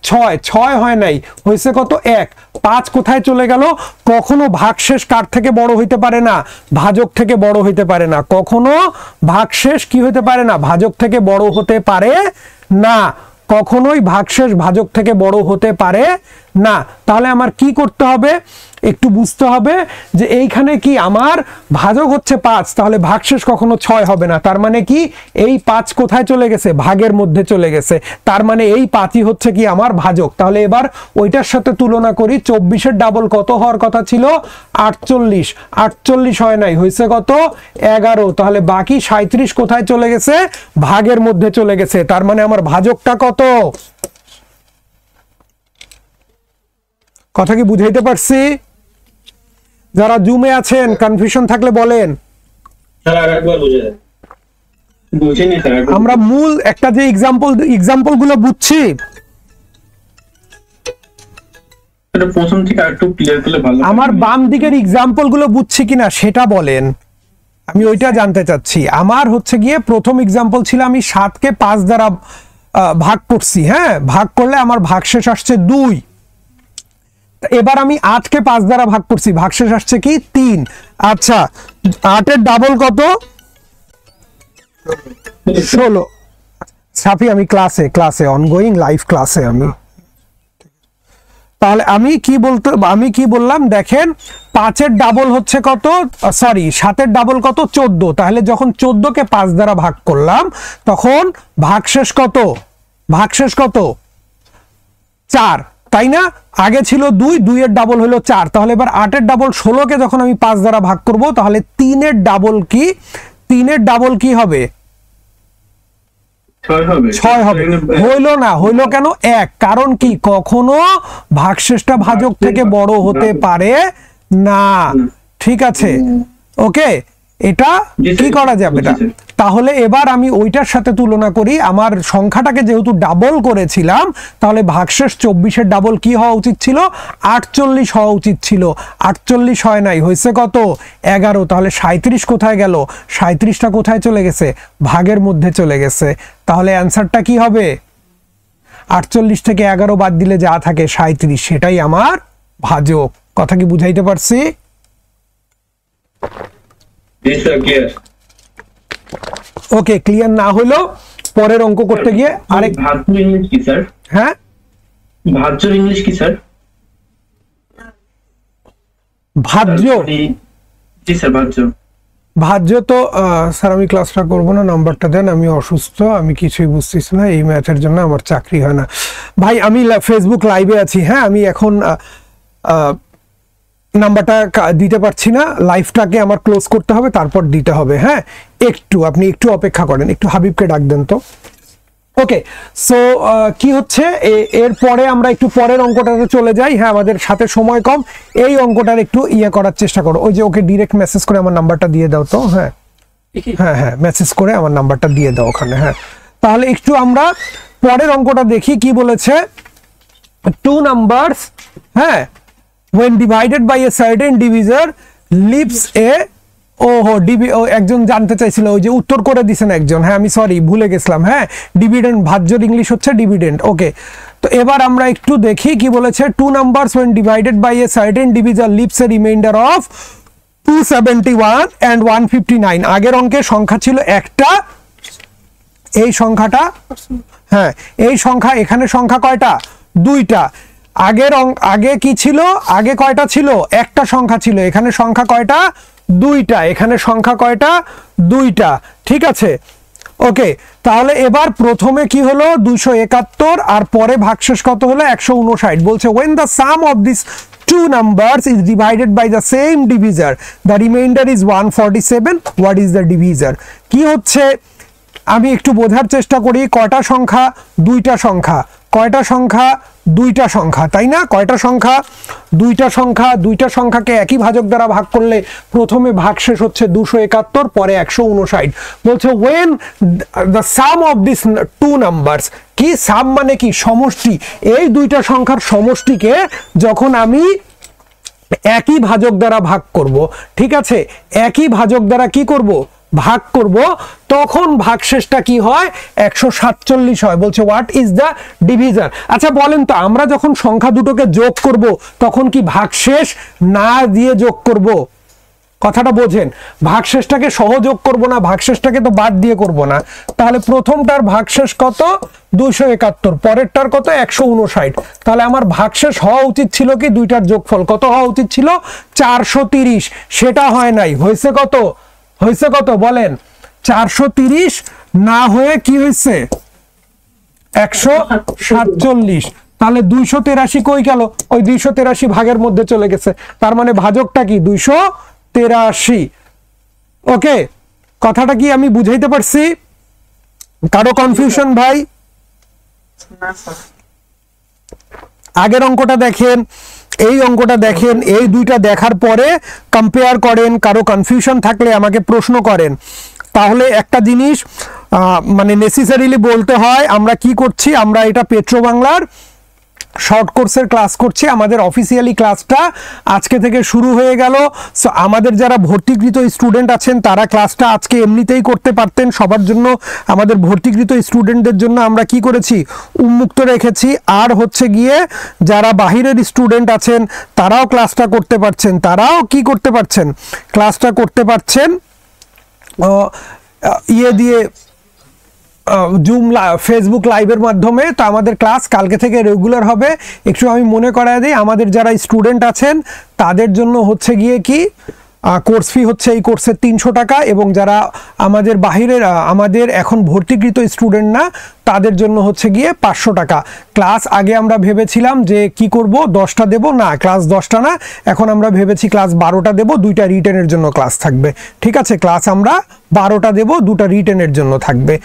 6। 6 হয় নাই, হয়েছে কত? 1। 5 কোথায় চলে গেল? কখনো ভাগশেষ কার থেকে বড় হইতে পারে না? ভাজক থেকে বড় হইতে পারে না। কখনো ভাগশেষ কি হইতে পারে না? ভাজক থেকে বড় হতে পারে না। কখনোই ভাগশেষ ভাজক থেকে বড় হতে পারে না, তাহলে আমার কি করতে হবে, একটু বুঝতে হবে যে এইখানে কি আমার ভাজক হচ্ছে 5, তাহলে ভাগশেষ কখনো 6 হবে না। তার মানে কি এই 5 কোথায় চলে গেছে, ভাগের মধ্যে চলে গেছে। তার মানে এই 5ই হচ্ছে কি আমার ভাজক। তাহলে এবার ওইটার সাথে তুলনা করি। 24-এর ডাবল কত হওয়ার কথা ছিল, 48। 48 হয় নাই, হয়েছে কত, 11। তাহলে বাকি 37 কোথায় চলে গেছে, ভাগের মধ্যে চলে গেছে। তার মানে আমার ভাজকটা কত, কথা কি বুঝাইতে পারছি? যারা জুমে আছেন কনফিউশন থাকলে বলেন। আমরা মূল একটা যে এক্সাম্পল গুলো বুঝছি, প্রথম থেকে আরেকটু ক্লিয়ার করলে ভালো। আমার বাম দিকের এক্সাম্পল গুলো বুঝছি কিনা সেটা বলেন, আমি ওইটা জানতে চাচ্ছি। আমার হচ্ছে গিয়ে প্রথম এক্সাম্পল ছিল আমি 7কে 5 দ্বারা ভাগ করছি, হ্যাঁ, ভাগ করলে আমার ভাগশেষ আসছে 2। এবার আমি 8কে 5 দ্বারা ভাগ করছি, ভাগশেষ আসছে কি 3। আচ্ছা, 8-এর ডাবল কত, 16। সাফি আমি ক্লাসে অনগোয়িং লাইভ ক্লাসে আমি। তাহলে আমি কি বললাম, দেখেন 5-এর ডাবল হচ্ছে কত, সরি 7-এর ডাবল কত, 14। তাহলে যখন 14কে 5 দ্বারা ভাগ করলাম তখন ভাগশেষ কত, 4, তাই না? আগে ছিল 2, 2-এর ডাবল হলো 4। তাহলে এবার 8-এর ডাবল 16কে যখন আমি 5 দ্বারা ভাগ করব তাহলে 3-এর ডাবল কি, 3-এর ডাবল কি হবে, 6 হবে। হইলো না, হইলো কেন, 1। কারণ কি কখনো ভাগশেষটা ভাজক থেকে বড় হতে পারে না, ঠিক আছে? ওকে, এটা কি করা যাবে না। তাহলে এবার আমি ওইটার সাথে তুলনা করি। আমার সংখ্যাটাকে যেহেতু ডাবল করেছিলাম তাহলে ভাগশেষ 24-এর ডাবল কি হওয়া উচিত ছিল, 48 হওয়া উচিত ছিল। 48 হয় নাই, হয়েছে কত, 11। তাহলে 37 কোথায় গেল, 37টা কোথায় চলে গেছে, ভাগের মধ্যে চলে গেছে। তাহলে অ্যান্সারটা কি হবে, 48 থেকে 11 বাদ দিলে যা থাকে 37, সেটাই আমার ভাজক। কথা কি বুঝাইতে পারছি? ওকে, ক্লিয়ার না হলো পরের অঙ্ক করতে গিয়ে আরেক ভাজ্য ইংলিশ কি স্যার? হ্যাঁ, ভাজ্য ইংলিশ কি স্যার? ভাজ্য, জি স্যার ভাজ্য। ভাজ্য তো স্যার আমি ক্লাসটা করবো না, নাম্বারটা দেন, আমি অসুস্থ, আমি কিছুই বুঝতেছি না, এই ম্যাথের জন্য আমার চাকরি হয় না। ভাই আমি ফেসবুক লাইভে আছি, হ্যাঁ, আমি এখন নাম্বারটা দিতে পারছি না, লাইভটাকে আমার ক্লোজ করতে হবে, তারপর দিতে হবে। হ্যাঁ, আপনি একটু অপেক্ষা করেন, একটু হাবিবকে ডাক দেন তো। ওকে, সো কি হচ্ছে, এরপরে আমরা একটু পরের অঙ্কটাতে চলে যাই। হ্যাঁ, আমাদের সাথে সময় কম, এই অঙ্কটার একটু করার চেষ্টা করো। ওই যে ওকে ডিরেক্ট মেসেজ করে আমার নাম্বারটা দিয়ে দাও তো। হ্যাঁ হ্যাঁ হ্যাঁ, মেসেজ করে আমার নাম্বারটা দিয়ে দাও ওখানে। হ্যাঁ, তাহলে একটু আমরা পরের অঙ্কটা দেখি কি বলেছে। 2 numbers, হ্যাঁ, when divided by a certain divisor leaves a, একজন জানতে চাইছিল, ওই যে উত্তর করে দিছেন একজন। হ্যাঁ, আমি সরি ভুলে গেছিলাম। হ্যাঁ, ডিভিডেন্ড, ভাজ্যর ইংলিশ হচ্ছে ডিভিডেন্ড। ওকে, তো এবার আমরা একটু দেখি কি বলেছে। 2 numbers when divided by a certain divisor leaves a remainder of 271 and 159. আগের অঙ্কের সংখ্যা ছিল একটা, এই সংখ্যাটা, হ্যাঁ, এই সংখ্যা, এখানে সংখ্যা কয়টা, 2টা। আগে কি ছিল, আগে কয়টা ছিল, একটা সংখ্যা ছিল। এখানে সংখ্যা কয়টা, 2টা। এখানে সংখ্যা কয়টা, 2টা। ঠিক আছে, ওকে। তাহলে এবার প্রথমে কি হলো 271 আর পরে ভাগশেষ কত হলো 159। বলছে when the sum of these two numbers is divided by the same divisor the remainder is 147. what is the divisor? কি হচ্ছে আমি একটু বোঝার চেষ্টা করি। কয়টা সংখ্যা, 2টা সংখ্যা। কয়টা সংখ্যা, 2টা সংখ্যা, তাই না? কয়টা সংখ্যা, 2টা সংখ্যা। 2টা সংখ্যাকে একই ভাজক দ্বারা ভাগ করলে প্রথমে ভাগশেষ হচ্ছে 271, পরে 159। বলছে when the sum of these two numbers, কি সাম মানে কি, সমষ্টি। এই 2টা সংখ্যার সমষ্টিকে যখন আমি একই ভাজক দ্বারা ভাগ করব, ঠিক আছে, একই ভাজক দ্বারা কি করব, ভাগ করব, তখন ভাগশেষটা কি হয়, 147 হয়। বলছে হোয়াট ইজ দ্য ডিভিজার। আচ্ছা বলেন তো, আমরা যখন সংখ্যা দুটোকে যোগ করব তখন কি ভাগশেষ না দিয়ে যোগ করব? কথাটা বোঝেন, ভাগশেষটাকে সহযোগ করব না, ভাগশেষটাকে তো বাদ দিয়ে করব না। তাহলে প্রথমটার ভাগশেষ কত? 271, পরেরটার কত? 159। তাহলে আমার ভাগশেষ হওয়া উচিত ছিল কি দুইটার যোগফল কত হওয়া উচিত ছিল? 430। সেটা হয় নাই, হয়েছে কত? হয়েছে কত বলেন? 430 না হয়ে কি হয়েছে? 147। তাহলে 283 কই গেল? ওই 283 ভাগের মধ্যে চলে গেছে, তার মানে ভাজকটা কি? 283। ওকে, কথাটা কি আমি বুঝাইতে পারছি? কারো কনফিউশন ভাই? আগের অঙ্কটা দেখেন, এই অঙ্কটা দেখেন, এই দুইটা দেখার পরে কম্পেয়ার করেন। কারো কনফিউশন থাকলে আমাকে প্রশ্ন করেন। তাহলে একটা জিনিস মানে নেসেসারিলি বলতে হয়, আমরা কি করছি, আমরা এটা পেট্রো বাংলার শর্ট কোর্সের ক্লাস করছি। আমাদের অফিসিয়ালি ক্লাসটা আজকে থেকে শুরু হয়ে গেল। সো আমাদের যারা ভর্তিকৃত স্টুডেন্ট আছেন তারা ক্লাসটা আজকে এমনিতেই করতে পারতেন। সবার জন্য, আমাদের ভর্তিকৃত স্টুডেন্টদের জন্য আমরা কি করেছি? উন্মুক্ত রেখেছি। আর হচ্ছে গিয়ে যারা বাহিরের স্টুডেন্ট আছেন তারাও ক্লাসটা করতে পারছেন, তারাও কি করতে পারছেন? ক্লাসটা করতে পারছেন ইয়ে দিয়ে, জুম ফেসবুক লাইভের মাধ্যমে। তো আমাদের ক্লাস কালকে থেকে রেগুলার হবে। একটু আমি মনে করায় দিই, আমাদের যারা স্টুডেন্ট আছেন তাদের জন্য হচ্ছে গিয়ে কি কোর্স ফি হচ্ছে এই কোর্সের 300 টাকা, এবং যারা আমাদের বাহিরের আমাদের এখন ভর্তিকৃত স্টুডেন্ট না তাদের জন্য হচ্ছে গিয়ে 500 টাকা। ক্লাস আগে আমরা ভেবেছিলাম যে কি করব, 10টা দেব, না ক্লাস 10টা না, এখন আমরা ভেবেছি ক্লাস 12টা দেব, 2টা রিটেনের জন্য ক্লাস থাকবে। ঠিক আছে, ক্লাস আমরা 12টা দেব, 2টা রিটেনের জন্য থাকবে।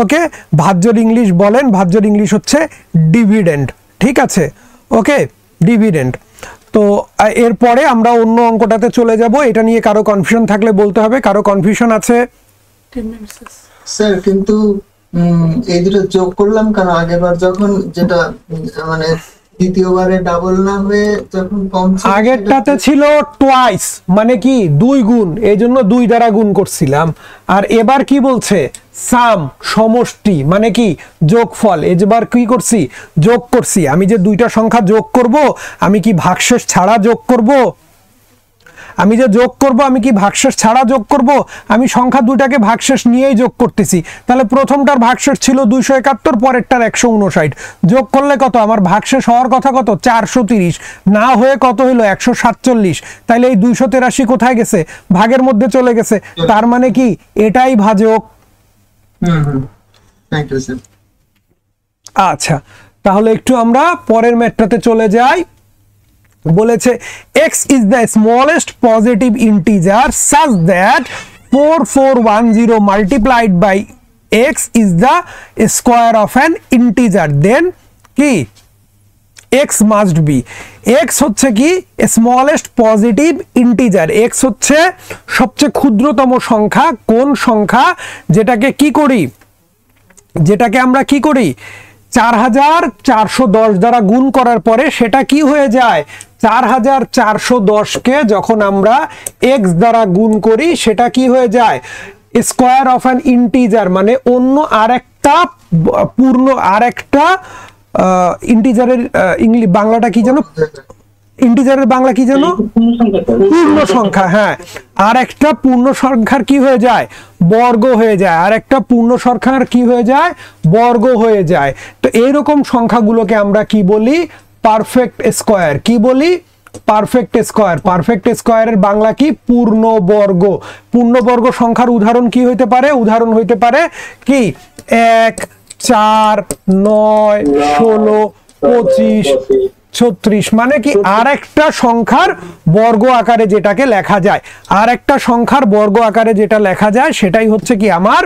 ওকে, ভাজ্যর ইংলিশ বলেন, ভাজ্যর ইংলিশ হচ্ছে ডিভিডেন্ড। ঠিক আছে, ওকে, ডিভিডেন্ড। তো এরপরে আমরা অন্য অঙ্কটাতে চলে যাব। এটা নিয়ে কারো কনফিউশন থাকলে বলতে হবে। কারো কনফিউশন আছে? স্যার কিন্তু এই দুটো যোগ করলাম কেন? আগেরবার যখন যেটা মানে দ্বিতীয়বারে ডাবল না হয়ে যখন কম ছিল, আগেরটাতে ছিল টোয়াইস, মানে কি 2 গুণ, এই জন্য 2 দ্বারা গুণ করছিলাম। আর এবার কি বলছে? সাম, সমষ্টি, মানে কি যোগফল। এবার কি করছি? যোগ করছি। আমি যে দুইটা সংখ্যা যোগ করব, আমি কি ভাগশেষ ছাড়া যোগ করব? আমি যে যোগ করব, আমি কি ভাগশেষ ছাড়া যোগ করব? আমি সংখ্যা দুটাকে ভাগশেষ নিয়েই যোগ করতেছি। তাহলে প্রথমটার ভাগশেষ ছিল 271, পরেরটার 159। যোগ করলে কত? আমার ভাগশেষ হওয়ার কথা কত? 430 না হয়ে কত হলো? 147। তাহলে এই 283 কোথায় গেছে? ভাগের মধ্যে চলে গেছে। তার মানে কি এটাই ভাজক? Thank you sir. আচ্ছা, তাহলে একটু আমরা পরের ম্যাথটাতে চলে যাই। বলেছে x is the smallest positive integer such that 4410 multiplied by x is the square of an integer, then কি x must be, x হচ্ছে কি smallest positive integer, x হচ্ছে সবচেয়ে ক্ষুদ্রতম সংখ্যা। কোন সংখ্যা? যেটাকে কি করি, যেটাকে আমরা কি করি 4410 দ্বারা গুণ করার পরে সেটা কি হয়ে যায়? 4410কে যখন আমরা x দ্বারা গুণ করি সেটা কি হয়ে যায়? স্কোয়ার অফ অ্যান ইন্টিজার, মানে অন্য আরেকটা পূর্ণ, আরেকটা ইন্টিজারের ইংলিশ বাংলাটা কি জানো? ইন্টিজারের বাংলা কি জানো? পূর্ণ সংখ্যা। হ্যাঁ, আর একটা পূর্ণ সংখ্যার কি হয়ে যায়? বর্গ হয়ে যায়। আর একটা পূর্ণ সংখ্যার কি হয়ে যায়? বর্গ হয়ে যায়। তো এইরকম সংখ্যাগুলোকে আমরা কি বলি? Perfect square. কি বলি? Perfect square. পারফেক্ট স্কোয়ারের বাংলা কি? পূর্ণবর্গ। পূর্ণবর্গ সংখ্যার উদাহরণ কি হইতে পারে? উদাহরণ হইতে পারে কি 1, 4, 9, 16, 25, 36, মানে কি আর একটা সংখ্যার বর্গ আকারে যেটাকে লেখা যায়, আর একটা সংখ্যার বর্গ আকারে যেটা লেখা যায় সেটাই হচ্ছে কি আমার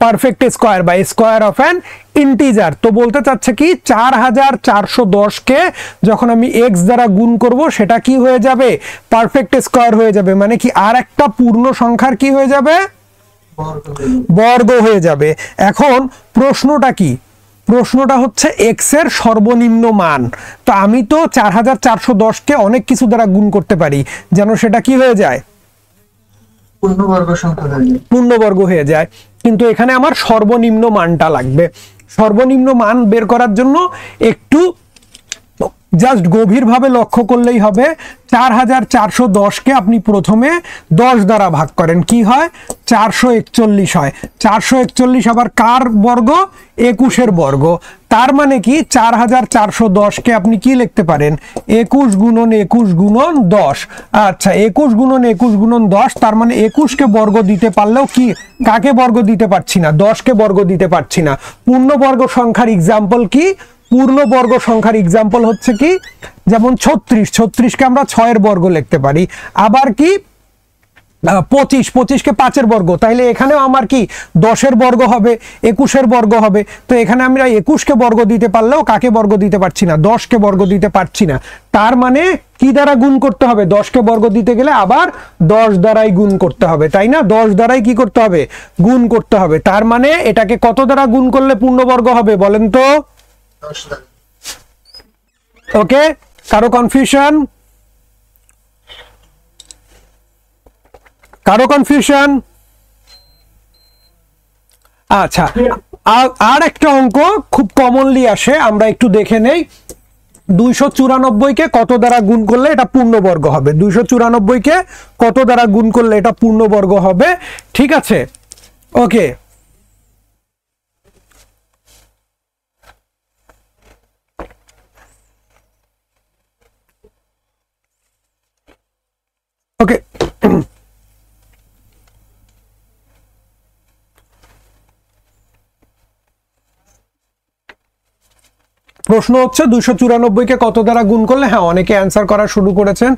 পারফেক্ট স্কোয়ার বা স্কোয়ার অফ অ্যান ইন্টিজার। তো বলতে চাচ্ছে কি 4410কে যখন আমি x দ্বারা গুণ করব সেটা কি হয়ে যাবে? পারফেক্ট স্কোয়ার হয়ে যাবে। মানে কি আর একটা পূর্ণ সংখ্যার কি হয়ে যাবে? বর্গ হয়ে যাবে। এখন প্রশ্নটা কি? প্রশ্নটা হচ্ছে x এর সর্বনিম্ন মান। তো আমি তো 4410কে অনেক কিছু দ্বারা গুণ করতে পারি যেন সেটা কি হয়ে যায়? পূর্ণবর্গ সংখ্যা হয়ে যায়। পূর্ণবর্গ হয়ে যায়। কিন্তু এখানে আমার সর্বনিম্ন মানটা লাগবে। সর্বনিম্ন মান বের করার জন্য একটু জাস্ট গভীরভাবে লক্ষ্য করলেই হবে 4410কে আপনি প্রথমে 10 দ্বারা ভাগ করেন, কি হয় 441 হয়। 441 আবার কার বর্গ? 21-এর বর্গ। তার মানে কি 4410কে আপনি কি লিখতে পারেন 21 গুণন 21 গুণন 10। আচ্ছা 21 গুণন 21 গুণন 10, তার মানে 21কে বর্গ দিতে পারলেও কি কাকে বর্গ দিতে পারছি না? 10কে বর্গ দিতে পারছি না। পূর্ণবর্গ সংখ্যার এক্সাম্পল কি? পূর্ণবর্গ সংখ্যার এক্সাম্পল হচ্ছে কি, যেমন 36কে আমরা 6-এর বর্গ লিখতে পারি। আবার কি 25কে 5-এর বর্গ। তাইলে এখানেও আমার কি 10-এর বর্গ হবে, 21-এর বর্গ হবে। তো এখানে আমরা 21কে বর্গ দিতে পারলেও কাকে বর্গ দিতে পারছি না? 10কে বর্গ দিতে পারছি না। তার মানে কি দ্বারা গুণ করতে হবে? 10কে বর্গ দিতে গেলে আবার 10 দ্বারাই গুণ করতে হবে, তাই না? 10 দ্বারাই কি করতে হবে? গুণ করতে হবে। তার মানে এটাকে কত দ্বারা গুণ করলে পূর্ণবর্গ হবে বলেন তো? 10 দ্বারা। ওকে, কারো কনফিউশন? কারো কনফিউশন? আচ্ছা, আর একটা অঙ্ক খুব কমনলি আসে, আমরা একটু দেখে নেই। 294কে কত দ্বারা গুণ করলে এটা পূর্ণবর্গ হবে? 294কে কত দ্বারা গুণ করলে এটা পূর্ণবর্গ হবে? ঠিক আছে, ওকে। ওকে, প্রশ্ন হচ্ছে 294কে কত দ্বারা গুণ করলে, হ্যাঁ অনেকে অ্যান্সার করা শুরু করেছেন।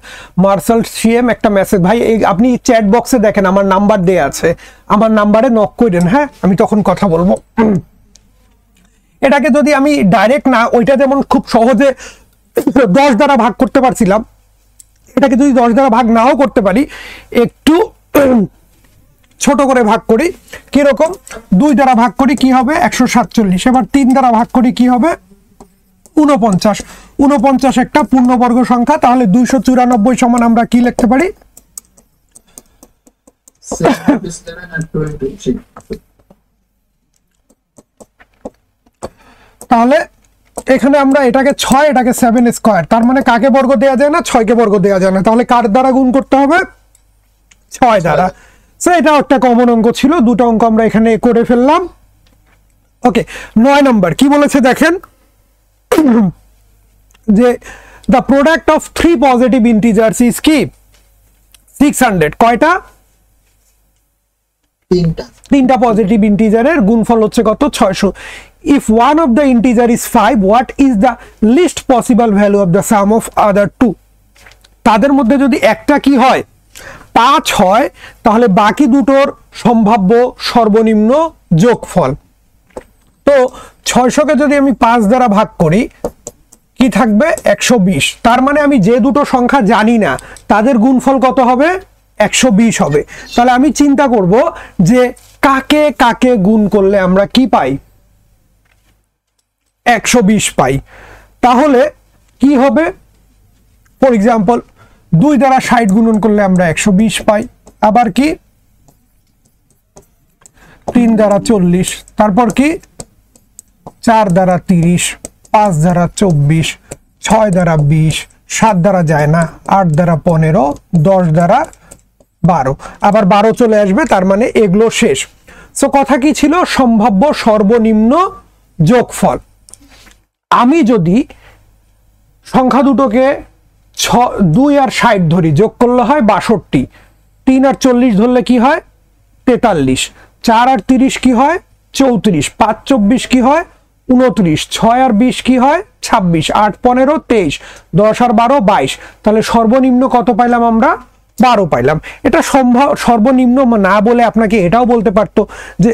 মার্শাল সিএম একটা মেসেজ, ভাই আপনি চ্যাট বক্সে দেখেন আমার নাম্বার দেয়া আছে, আমার নাম্বারে নক করেন, হ্যাঁ আমি তখন কথা বলবো। এটাকে যদি আমি ডাইরেক্ট না, ওইটা যেমন খুব সহজে 10 দ্বারা ভাগ করতে পারছিলাম, এটাকে যদি 10 দ্বারা ভাগ নাও করতে পারি, একটু ছোট করে ভাগ করি। কিরকম? 2 দ্বারা ভাগ করি কি হবে 147, এবার 3 দ্বারা ভাগ করি কি হবে 49। 49 একটা পূর্ণবর্গ সংখ্যা, তাহলে 294 সমান আমরা কি লিখতে পারি? 723। তাহলে এখানে আমরা এটাকে 6, এটাকে 7 স্কয়ার, তার মানে কাকে বর্গ দেওয়া যায় না? 6কে বর্গ দেওয়া যায় না। তাহলে কার দ্বারা গুণ করতে হবে? 6 দ্বারা। সো এটা একটা কমন অঙ্ক ছিল, দুটো অঙ্ক আমরা এখানে করে ফেললাম। ওকে, 9 নম্বর কি বলেছে দেখেন, যে the product of 3 positive integers is কি 600। কয়টা? 3টা পজিটিভ ইন্টিজারের গুণফল হচ্ছে কত? 600। if one of the integer is 5, what is the least possible value of the sum of other two? তাদের মধ্যে যদি একটা কি হয় 5 হয়, তাহলে বাকি দুটোর সম্ভাব্য সর্বনিম্ন যোগফল। তো 600কে যদি আমি 5 দ্বারা ভাগ করি কি থাকবে 120। তার মানে আমি যে দুটো সংখ্যা জানি না তাদের গুণফল কত হবে? 120 হবে। তাহলে আমি চিন্তা করব যে কাকে কাকে গুণ করলে আমরা কি পাই? 120 পাই। তাহলে কি হবে? ফর এক্সাম্পল 2 দ্বারা 60 গুণন করলে আমরা 120 পাই। আবার কি 3 দ্বারা 40, তারপর কি 4 দ্বারা 30, 5 দ্বারা 24, 6 দ্বারা 20, 7 দ্বারা যায় না, 8 দ্বারা 15, 10 দ্বারা 12, আবার 12 চলে আসবে, তার মানে এগুলো শেষ। সো কথা কি ছিল? সম্ভাব্য সর্বনিম্ন যোগফল। আমি যদি সংখ্যা দুটোকে 2 আর 60 ধরি, যোগ করলে হয় 62, 3 আর 40 ধরলে কি হয় 43, 4 আর 30 কি হয় 34, 5 24 কি হয় 29, 6 আর 20 কি হয় 26, 8 15 23, 10 আর 12 22। তাহলে সর্বনিম্ন কত পাইলাম আমরা? 12 পাইলাম। এটা সর্বনিম্ন না বলে আপনাকে এটাও বলতে পারতো যে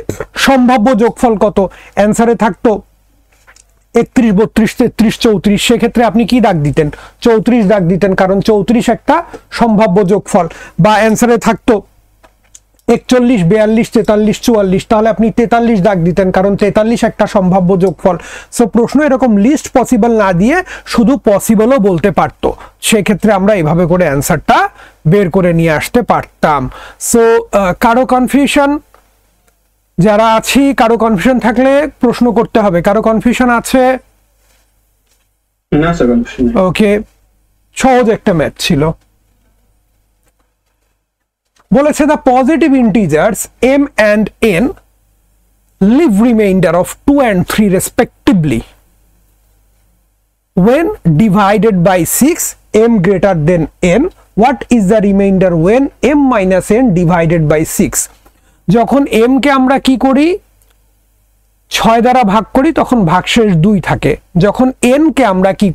সম্ভাব্য যোগফল কত। অ্যান্সারে থাকতো 31, 32, 33, 34, সেক্ষেত্রে আপনি কি দাগ দিতেন? 34 দাগ দিতেন, কারণ 34 একটা সম্ভাব্য যোগফল। বা অ্যান্সারে থাকতো 41, 42, 43, 44, তাহলে আপনি 43 দাগ দিতেন, কারণ 43 একটা সম্ভাব্য যোগফল। সো প্রশ্ন এরকম লিস্ট পসিবল না দিয়ে শুধু পসিবলও বলতে পারতো, সেক্ষেত্রে আমরা এভাবে করে অ্যান্সারটা বের করে নিয়ে আসতে পারতাম। সো কারো কনফিউশন? যারা আছি কারো কনফিউশন থাকলে প্রশ্ন করতে হবে। কারো কনফিউশন আছে? না স্যার কনফিউশন নেই। ওকে, সহজ একটা ম্যাথ ছিল। বলেছে the positive integers m and n leave remainder of 2 and 3 respectively when divided by 6 m greater than n. What is the remainder when m minus n divided by 6? যখন m কে আমরা কি করি 6 দ্বারা ভাগ করি তখন ভাগশেষ 2 থাকে। যখন n কে আমরা কি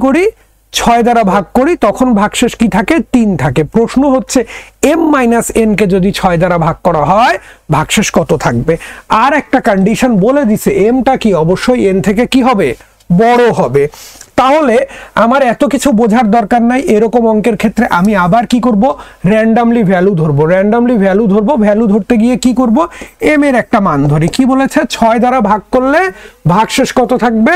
করি 6 দ্বারা ভাগ করি তখন ভাগশেষ কি থাকে 3 থাকে। প্রশ্ন হচ্ছে m মাইনাস n কে যদি 6 দ্বারা ভাগ করা হয় ভাগশেষ কত থাকবে। আর একটা কন্ডিশন বলে দিছে m টা কি অবশ্যই n থেকে কি হবে বড় হবে। তাহলে আমার এত কিছু বোঝার দরকার নাই। এরকম অঙ্কের ক্ষেত্রে আমি আবার কি করব র্যান্ডমলি ভ্যালু ধরবো। ভ্যালু ধরতে গিয়ে কি করব m এর একটা মান ধরি। কি বলেছে 6 দ্বারা ভাগ করলে ভাগশেষ কত থাকবে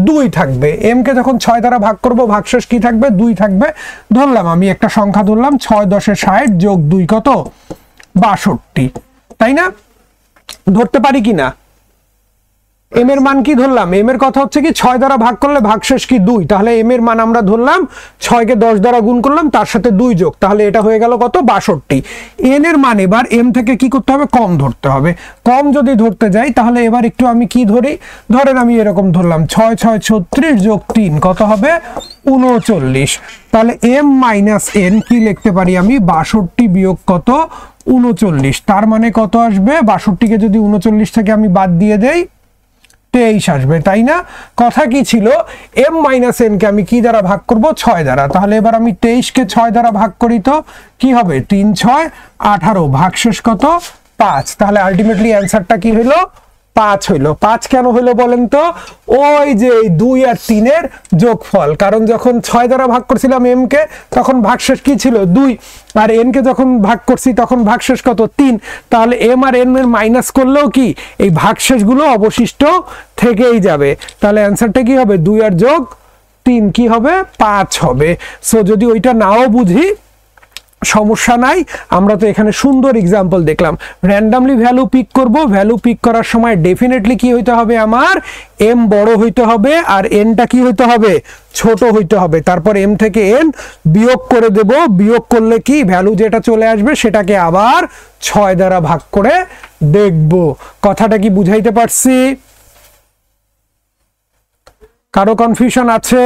2 থাকবে। m কে যখন 6 দ্বারা ভাগ করব ভাগশেষ কি থাকবে 2 থাকবে। ধরলাম আমি একটা সংখ্যা ধরলাম 6 10 60 যোগ 2 কত 62, তাই না? ধরতে পারি কি না? m এর মান কি ধরলাম m এর কথা হচ্ছে কি 6 দ্বারা ভাগ করলে ভাগশেষ কি 2, তাহলে m এর মান আমরা ধরলাম 6 কে 10 দ্বারা গুণ করলাম তার সাথে 2 যোগ, তাহলে এটা হয়ে গেল কত 62। n এর মান এবার m থেকে কি করতে হবে কম ধরতে হবে। কম যদি ধরতে যাই তাহলে এবার একটু আমি কি ধরি, ধরেন আমি এরকম ধরলাম 6 6 36 যোগ 3 কত হবে 39। তাহলে m মাইনাস n কি লিখতে পারি আমি 62 বিয়োগ কত 39, তার মানে কত আসবে 62 কে যদি 39 থেকে আমি বাদ দিয়ে দেই 23 আসবে, তাই না? কথা কি ছিল m মাইনাস n কে আমি কি দ্বারা ভাগ করব 6 দ্বারা। তাহলে এবার আমি 23 কে 6 দ্বারা ভাগ করি তো কি হবে 3 6 18, ভাগশেষ কত 5। তাহলে আলটিমেটলি অ্যানসারটা কি হলো 5 হইলো। 5 কেন হইলো বলেন তো? ওই যে 2 আর 3 এর যোগফল। কারণ যখন 6 দ্বারা ভাগ করছিলাম m কে তখন ভাগশেষ কি ছিল 2, আর n কে যখন ভাগ করছি তখন ভাগশেষ কত 3। তাহলে m আর n এর মাইনাস করলেও কি এই ভাগশেষগুলো অবশিষ্ট থেকেই যাবে। তাহলে অ্যানসারটা কি হবে 2 আর যোগ 3 কি হবে 5 হবে। সো যদি ওইটা নাও বুঝি সমস্যা নাই, আমরা তো এখানে সুন্দর এক্সাম্পল দেখলাম। র্যান্ডমলি ভ্যালু পিক করব, ভ্যালু পিক করার সময় ডেফিনেটলি কি হইতে হবে আমার m বড় হইতে হবে আর n টা কি হইতে হবে ছোট হইতে হবে। তারপর m থেকে n বিয়োগ করে দেব, বিয়োগ করলে কি ভ্যালু যেটা চলে আসবে সেটাকে আবার 6 দ্বারা ভাগ করে দেখব। কথাটা কি বুঝাইতে পারছি? কারো কনফিউশন আছে?